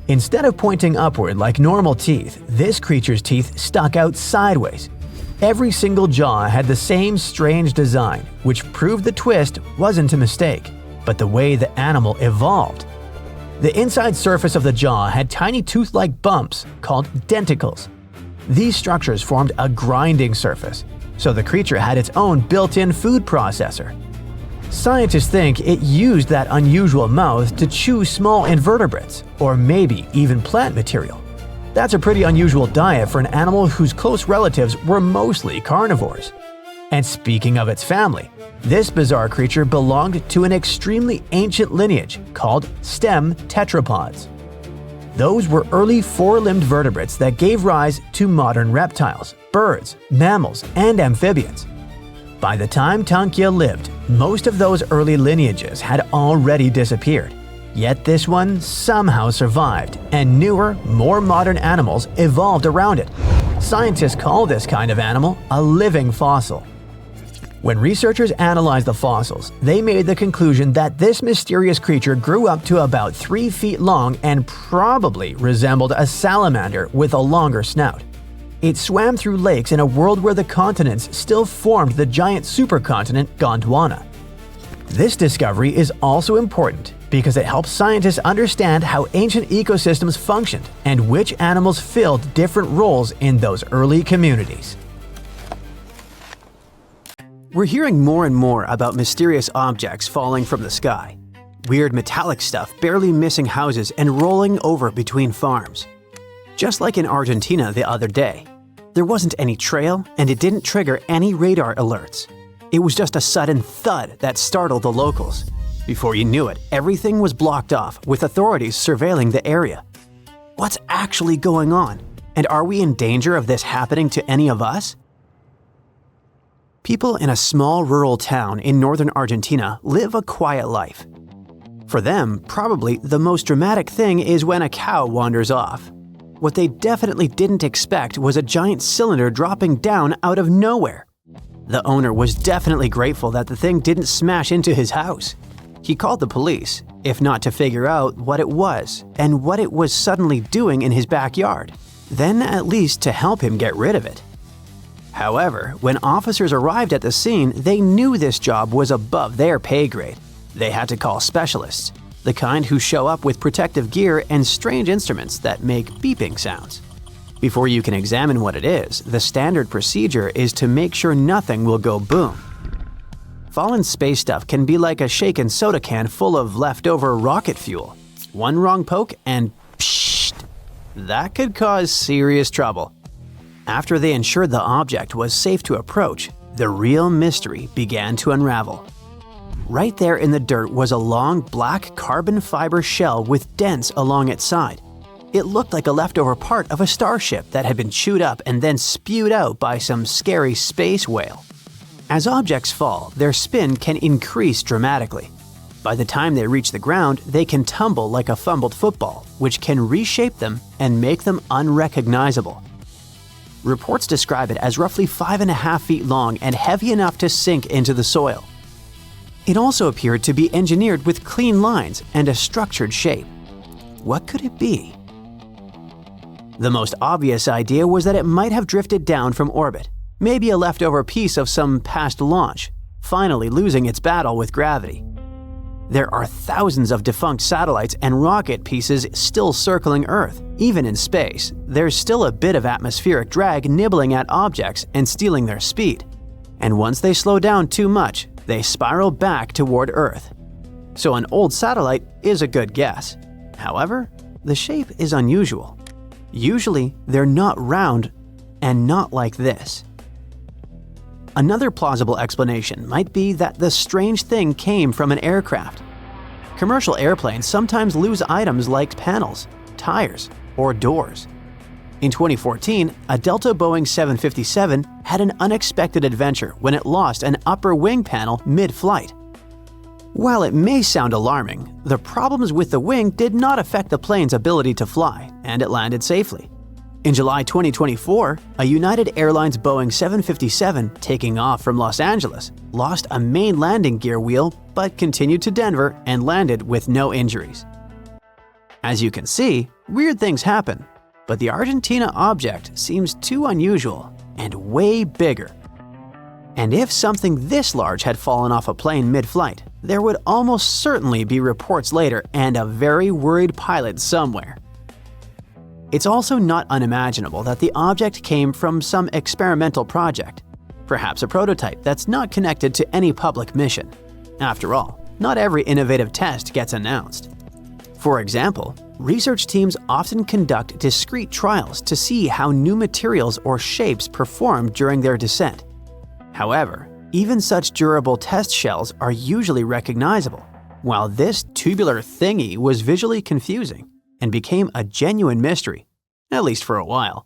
Instead of pointing upward like normal teeth, this creature's teeth stuck out sideways. Every single jaw had the same strange design, which proved the twist wasn't a mistake, but the way the animal evolved. The inside surface of the jaw had tiny tooth-like bumps called denticles. These structures formed a grinding surface, so the creature had its own built-in food processor. Scientists think it used that unusual mouth to chew small invertebrates, or maybe even plant material. That's a pretty unusual diet for an animal whose close relatives were mostly carnivores. And speaking of its family, this bizarre creature belonged to an extremely ancient lineage called stem tetrapods. Those were early four-limbed vertebrates that gave rise to modern reptiles, birds, mammals, and amphibians. By the time Tankya lived, most of those early lineages had already disappeared. Yet this one somehow survived, and newer, more modern animals evolved around it. Scientists call this kind of animal a living fossil. When researchers analyzed the fossils, they made the conclusion that this mysterious creature grew up to about 3 feet long and probably resembled a salamander with a longer snout. It swam through lakes in a world where the continents still formed the giant supercontinent Gondwana. This discovery is also important because it helps scientists understand how ancient ecosystems functioned and which animals filled different roles in those early communities. We're hearing more and more about mysterious objects falling from the sky. Weird metallic stuff barely missing houses and rolling over between farms. Just like in Argentina the other day. There wasn't any trail and it didn't trigger any radar alerts. It was just a sudden thud that startled the locals. Before you knew it, everything was blocked off with authorities surveilling the area. What's actually going on? And are we in danger of this happening to any of us? People in a small rural town in northern Argentina live a quiet life. For them, probably the most dramatic thing is when a cow wanders off. What they definitely didn't expect was a giant cylinder dropping down out of nowhere. The owner was definitely grateful that the thing didn't smash into his house. He called the police, if not to figure out what it was and what it was suddenly doing in his backyard, then at least to help him get rid of it. However, when officers arrived at the scene, they knew this job was above their pay grade. They had to call specialists, the kind who show up with protective gear and strange instruments that make beeping sounds. Before you can examine what it is, the standard procedure is to make sure nothing will go boom. Fallen space stuff can be like a shaken soda can full of leftover rocket fuel. One wrong poke and psht! That could cause serious trouble. After they ensured the object was safe to approach, the real mystery began to unravel. Right there in the dirt was a long black carbon fiber shell with dents along its side. It looked like a leftover part of a starship that had been chewed up and then spewed out by some scary space whale. As objects fall, their spin can increase dramatically. By the time they reach the ground, they can tumble like a fumbled football, which can reshape them and make them unrecognizable. Reports describe it as roughly 5.5 feet long and heavy enough to sink into the soil. It also appeared to be engineered with clean lines and a structured shape. What could it be? The most obvious idea was that it might have drifted down from orbit, maybe a leftover piece of some past launch, finally losing its battle with gravity. There are thousands of defunct satellites and rocket pieces still circling Earth. Even in space, there's still a bit of atmospheric drag nibbling at objects and stealing their speed. And once they slow down too much, they spiral back toward Earth. So an old satellite is a good guess. However, the shape is unusual. Usually, they're not round and not like this. Another plausible explanation might be that the strange thing came from an aircraft. Commercial airplanes sometimes lose items like panels, tires, or doors. In 2014, a Delta Boeing 757 had an unexpected adventure when it lost an upper wing panel mid-flight. While it may sound alarming, the problems with the wing did not affect the plane's ability to fly, and it landed safely. In July 2024, a United Airlines Boeing 757 taking off from Los Angeles lost a main landing gear wheel but continued to Denver and landed with no injuries. As you can see, weird things happen, but the Argentina object seems too unusual and way bigger. And if something this large had fallen off a plane mid-flight, there would almost certainly be reports later and a very worried pilot somewhere. It's also not unimaginable that the object came from some experimental project, perhaps a prototype that's not connected to any public mission. After all, not every innovative test gets announced. For example, research teams often conduct discrete trials to see how new materials or shapes perform during their descent. However, even such durable test shells are usually recognizable, while this tubular thingy was visually confusing and became a genuine mystery, at least for a while.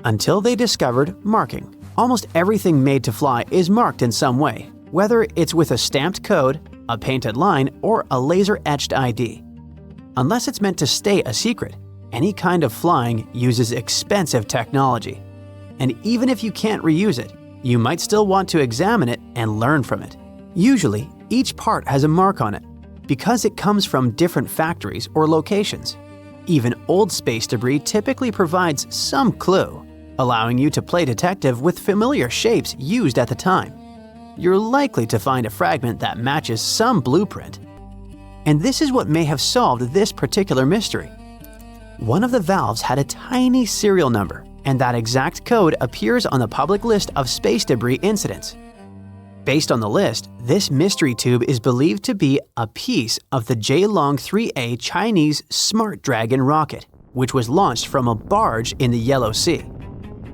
Until they discovered marking, Almost everything made to fly is marked in some way, whether it's with a stamped code, a painted line, or a laser-etched ID. Unless it's meant to stay a secret, any kind of flying uses expensive technology. And even if you can't reuse it, you might still want to examine it and learn from it. Usually, each part has a mark on it, because it comes from different factories or locations. Even old space debris typically provides some clue, allowing you to play detective with familiar shapes used at the time. You're likely to find a fragment that matches some blueprint. And this is what may have solved this particular mystery. One of the valves had a tiny serial number, and that exact code appears on the public list of space debris incidents. Based on the list, this mystery tube is believed to be a piece of the Jielong 3A Chinese Smart Dragon rocket, which was launched from a barge in the Yellow Sea.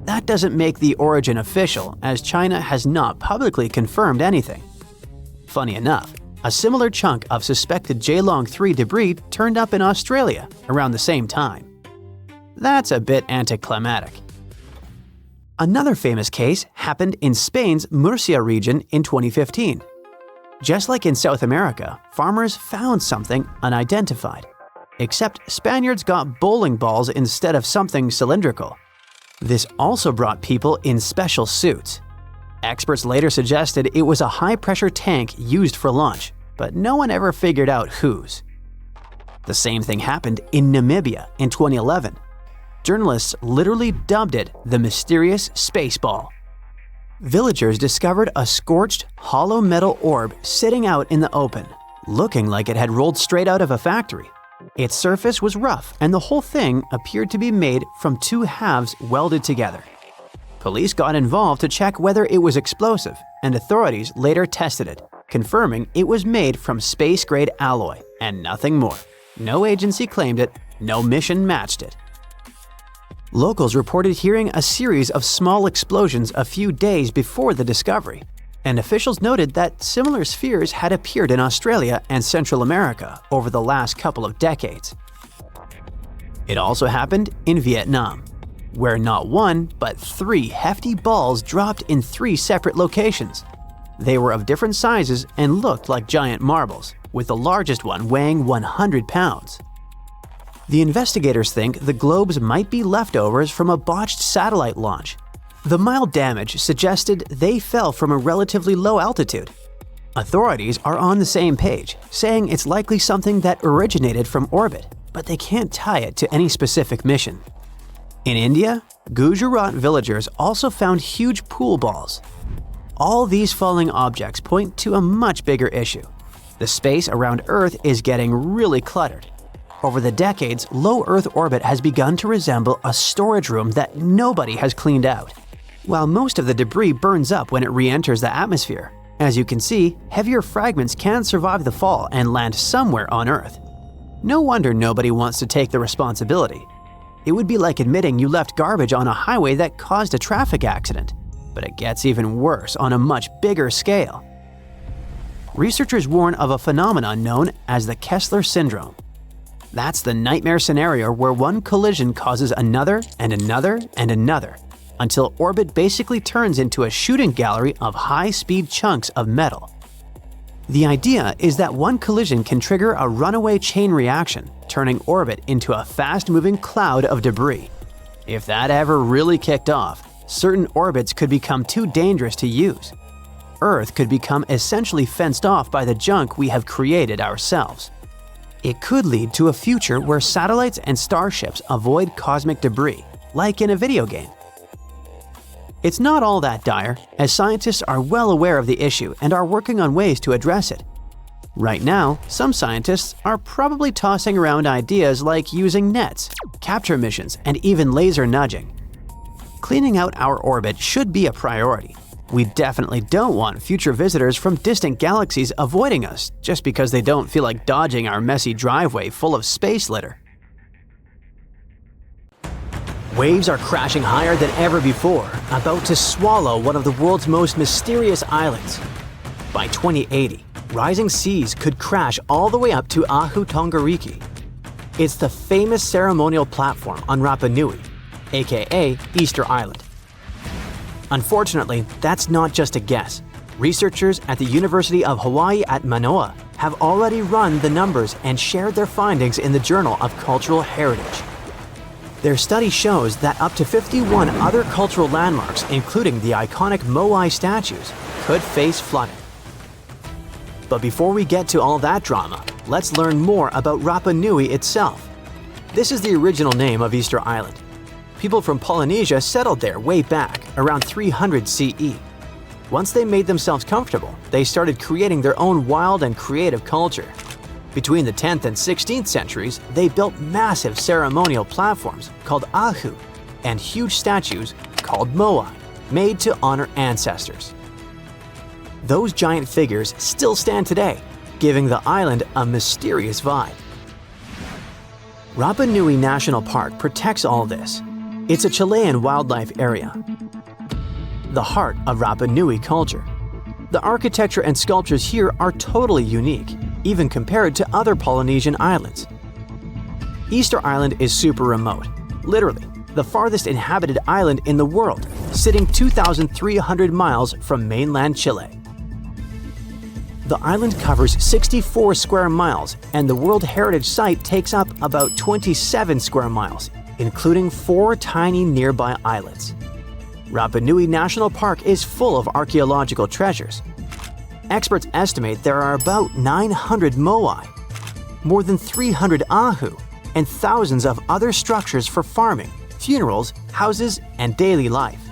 That doesn't make the origin official, as China has not publicly confirmed anything. Funny enough, a similar chunk of suspected Jielong 3 debris turned up in Australia around the same time. That's a bit anticlimactic. Another famous case happened in Spain's Murcia region in 2015. Just like in South America, farmers found something unidentified. Except Spaniards got bowling balls instead of something cylindrical. This also brought people in special suits. Experts later suggested it was a high-pressure tank used for launch, but no one ever figured out whose. The same thing happened in Namibia in 2011. Journalists literally dubbed it the mysterious space ball. Villagers discovered a scorched, hollow metal orb sitting out in the open, looking like it had rolled straight out of a factory. Its surface was rough, and the whole thing appeared to be made from two halves welded together. Police got involved to check whether it was explosive, and authorities later tested it, confirming it was made from space-grade alloy and nothing more. No agency claimed it, no mission matched it. Locals reported hearing a series of small explosions a few days before the discovery, and officials noted that similar spheres had appeared in Australia and Central America over the last couple of decades. It also happened in Vietnam, where not one, but 3 hefty balls dropped in 3 separate locations. They were of different sizes and looked like giant marbles, with the largest one weighing 100 pounds. The investigators think the globes might be leftovers from a botched satellite launch. The mild damage suggested they fell from a relatively low altitude. Authorities are on the same page, saying it's likely something that originated from orbit, but they can't tie it to any specific mission. In India, Gujarat villagers also found huge pool balls. All these falling objects point to a much bigger issue. The space around Earth is getting really cluttered. Over the decades, low Earth orbit has begun to resemble a storage room that nobody has cleaned out. While most of the debris burns up when it re-enters the atmosphere, as you can see, heavier fragments can survive the fall and land somewhere on Earth. No wonder nobody wants to take the responsibility. It would be like admitting you left garbage on a highway that caused a traffic accident, but it gets even worse on a much bigger scale. Researchers warn of a phenomenon known as the Kessler syndrome. That's the nightmare scenario where one collision causes another and another and another, until orbit basically turns into a shooting gallery of high-speed chunks of metal. The idea is that one collision can trigger a runaway chain reaction, turning orbit into a fast-moving cloud of debris. If that ever really kicked off, certain orbits could become too dangerous to use. Earth could become essentially fenced off by the junk we have created ourselves. It could lead to a future where satellites and starships avoid cosmic debris, like in a video game. It's not all that dire, as scientists are well aware of the issue and are working on ways to address it. Right now, some scientists are probably tossing around ideas like using nets, capture missions, and even laser nudging. Cleaning out our orbit should be a priority. We definitely don't want future visitors from distant galaxies avoiding us just because they don't feel like dodging our messy driveway full of space litter. Waves are crashing higher than ever before, about to swallow one of the world's most mysterious islands. By 2080, rising seas could crash all the way up to Ahu Tongariki. It's the famous ceremonial platform on Rapa Nui, aka Easter Island. Unfortunately, that's not just a guess. Researchers at the University of Hawaii at Manoa have already run the numbers and shared their findings in the Journal of Cultural Heritage. Their study shows that up to 51 other cultural landmarks, including the iconic Moai statues, could face flooding. But before we get to all that drama, let's learn more about Rapa Nui itself. This is the original name of Easter Island. People from Polynesia settled there way back, around 300 CE. Once they made themselves comfortable, they started creating their own wild and creative culture. Between the 10th and 16th centuries, they built massive ceremonial platforms called ahu and huge statues called moai, made to honor ancestors. Those giant figures still stand today, giving the island a mysterious vibe. Rapa Nui National Park protects all this. It's a Chilean wildlife area, the heart of Rapa Nui culture. The architecture and sculptures here are totally unique, even compared to other Polynesian islands. Easter Island is super remote, literally the farthest inhabited island in the world, sitting 2,300 miles from mainland Chile. The island covers 64 square miles, and the World Heritage Site takes up about 27 square miles, including 4 tiny nearby islets. Rapa Nui National Park is full of archaeological treasures. Experts estimate there are about 900 moai, more than 300 ahu, and thousands of other structures for farming, funerals, houses, and daily life.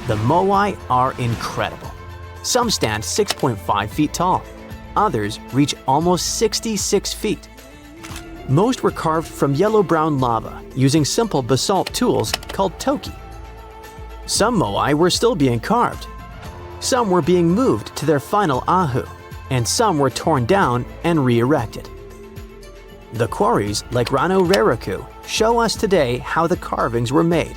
The moai are incredible. Some stand 6.5 feet tall. Others reach almost 66 feet. Most were carved from yellow-brown lava using simple basalt tools called toki. Some moai were still being carved. Some were being moved to their final ahu, and some were torn down and re-erected. The quarries, like Rano Reraku, show us today how the carvings were made.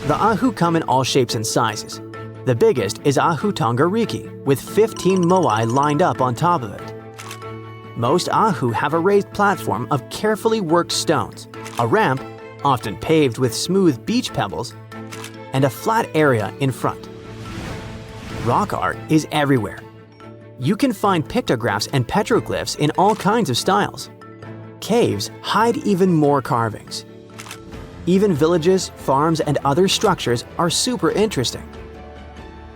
The ahu come in all shapes and sizes. The biggest is Ahu Tongariki, with 15 moai lined up on top of it. Most ahu have a raised platform of carefully worked stones, a ramp, often paved with smooth beach pebbles, and a flat area in front. Rock art is everywhere. You can find pictographs and petroglyphs in all kinds of styles. Caves hide even more carvings. Even villages, farms, and other structures are super interesting.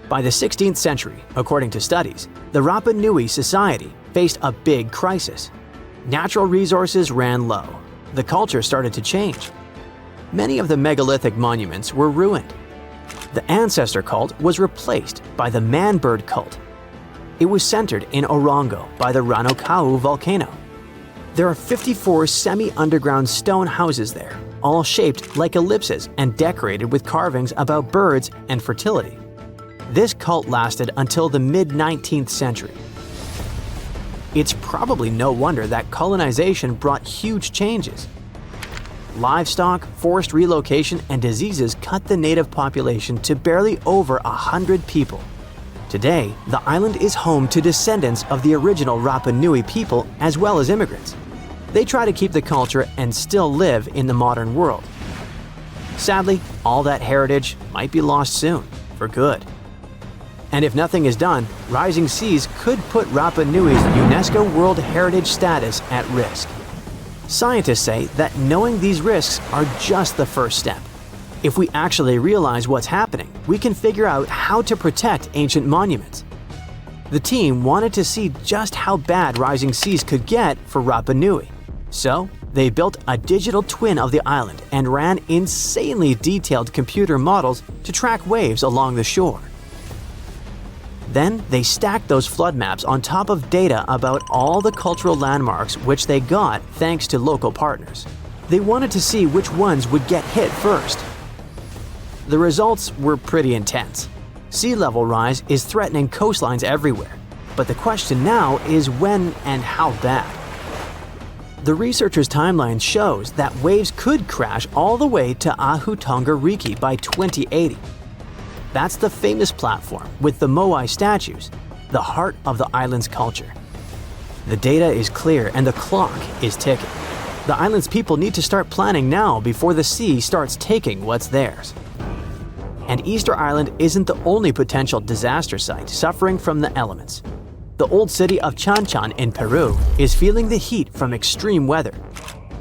By the 16th century, according to studies, the Rapa Nui society faced a big crisis. Natural resources ran low. The culture started to change. Many of the megalithic monuments were ruined. The ancestor cult was replaced by the man-bird cult. It was centered in Orongo by the Ranokau volcano. There are 54 semi-underground stone houses there, all shaped like ellipses and decorated with carvings about birds and fertility. This cult lasted until the mid-19th century. It's probably no wonder that colonization brought huge changes. Livestock, forced relocation, and diseases cut the native population to barely over 100 people. Today, the island is home to descendants of the original Rapa Nui people as well as immigrants. They try to keep the culture and still live in the modern world. Sadly, all that heritage might be lost soon, for good. And if nothing is done, rising seas could put Rapa Nui's UNESCO World Heritage status at risk. Scientists say that knowing these risks are just the first step. If we actually realize what's happening, we can figure out how to protect ancient monuments. The team wanted to see just how bad rising seas could get for Rapa Nui. So, they built a digital twin of the island and ran insanely detailed computer models to track waves along the shore. Then they stacked those flood maps on top of data about all the cultural landmarks which they got thanks to local partners. They wanted to see which ones would get hit first. The results were pretty intense. Sea level rise is threatening coastlines everywhere, but the question now is when and how bad. The researchers' timeline shows that waves could crash all the way to Ahu Tongariki by 2080. That's the famous platform with the moai statues, the heart of the island's culture. The data is clear and the clock is ticking. The island's people need to start planning now before the sea starts taking what's theirs. And Easter Island isn't the only potential disaster site suffering from the elements. The old city of Chanchan in Peru is feeling the heat from extreme weather.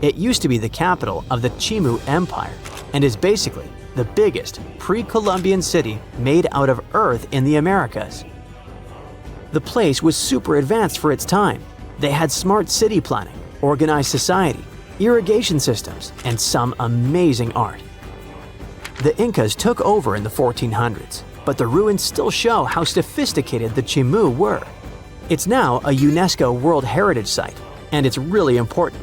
It used to be the capital of the Chimu Empire and is basically the biggest pre-Columbian city made out of earth in the Americas. The place was super advanced for its time. They had smart city planning, organized society, irrigation systems, and some amazing art. The Incas took over in the 1400s, but the ruins still show how sophisticated the Chimu were. It's now a UNESCO World Heritage Site, and it's really important.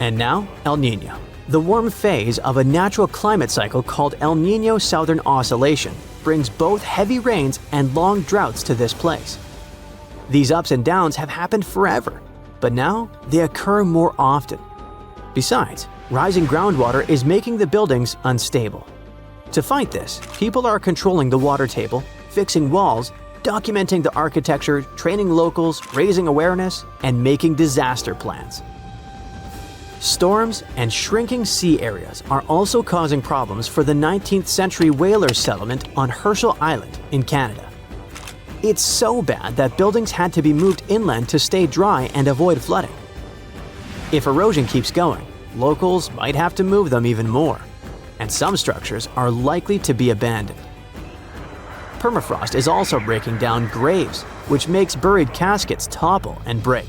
And now, El Niño, the warm phase of a natural climate cycle called El Niño Southern Oscillation, brings both heavy rains and long droughts to this place. These ups and downs have happened forever, but now they occur more often. Besides, rising groundwater is making the buildings unstable. To fight this, people are controlling the water table, fixing walls, documenting the architecture, training locals, raising awareness, and making disaster plans. Storms and shrinking sea areas are also causing problems for the 19th century whaler settlement on Herschel Island in Canada. It's so bad that buildings had to be moved inland to stay dry and avoid flooding. If erosion keeps going, locals might have to move them even more, and some structures are likely to be abandoned. Permafrost is also breaking down graves, which makes buried caskets topple and break.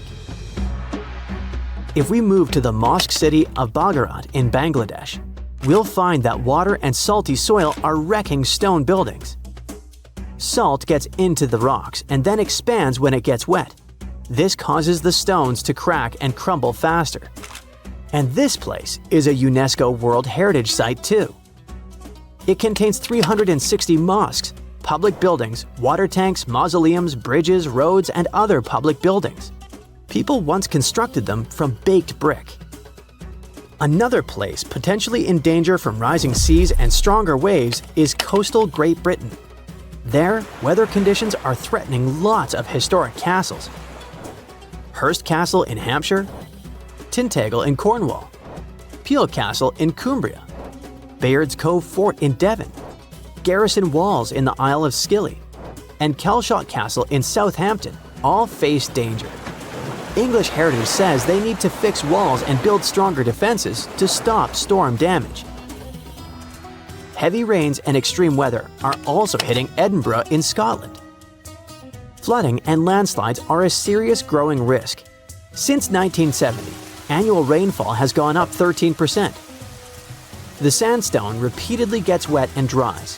If we move to the mosque city of Bagarat in Bangladesh, we'll find that water and salty soil are wrecking stone buildings. Salt gets into the rocks and then expands when it gets wet. This causes the stones to crack and crumble faster. And this place is a UNESCO World Heritage Site too. It contains 360 mosques, public buildings, water tanks, mausoleums, bridges, roads, and other public buildings. People once constructed them from baked brick. Another place potentially in danger from rising seas and stronger waves is coastal Great Britain. There, weather conditions are threatening lots of historic castles. Hurst Castle in Hampshire, Tintagel in Cornwall, Peel Castle in Cumbria, Bayard's Cove Fort in Devon, Garrison Walls in the Isle of Scilly, and Kelshot Castle in Southampton all face danger. English Heritage says they need to fix walls and build stronger defenses to stop storm damage. Heavy rains and extreme weather are also hitting Edinburgh in Scotland. Flooding and landslides are a serious growing risk. Since 1970, annual rainfall has gone up 13%. The sandstone repeatedly gets wet and dries,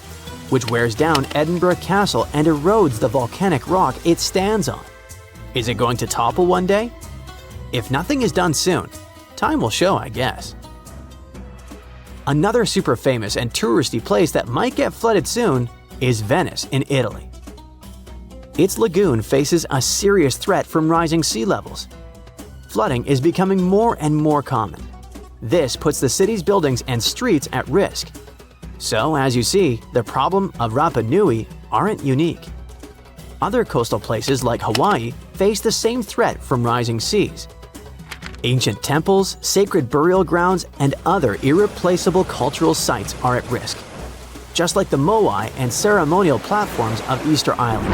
which wears down Edinburgh Castle and erodes the volcanic rock it stands on. Is it going to topple one day? If nothing is done soon, time will show, I guess. Another super famous and touristy place that might get flooded soon is Venice in Italy. Its lagoon faces a serious threat from rising sea levels. Flooding is becoming more and more common. This puts the city's buildings and streets at risk. So, as you see, the problem of Rapa Nui aren't unique. Other coastal places like Hawaii face the same threat from rising seas. Ancient temples, sacred burial grounds, and other irreplaceable cultural sites are at risk, just like the moai and ceremonial platforms of Easter Island.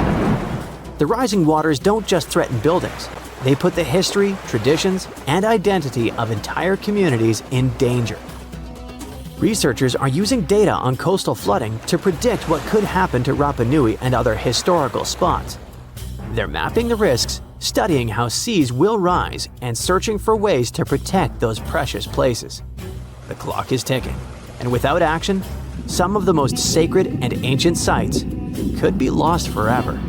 The rising waters don't just threaten buildings, they put the history, traditions, and identity of entire communities in danger. Researchers are using data on coastal flooding to predict what could happen to Rapa Nui and other historical spots. They're mapping the risks, studying how seas will rise, and searching for ways to protect those precious places. The clock is ticking, and without action, some of the most sacred and ancient sites could be lost forever.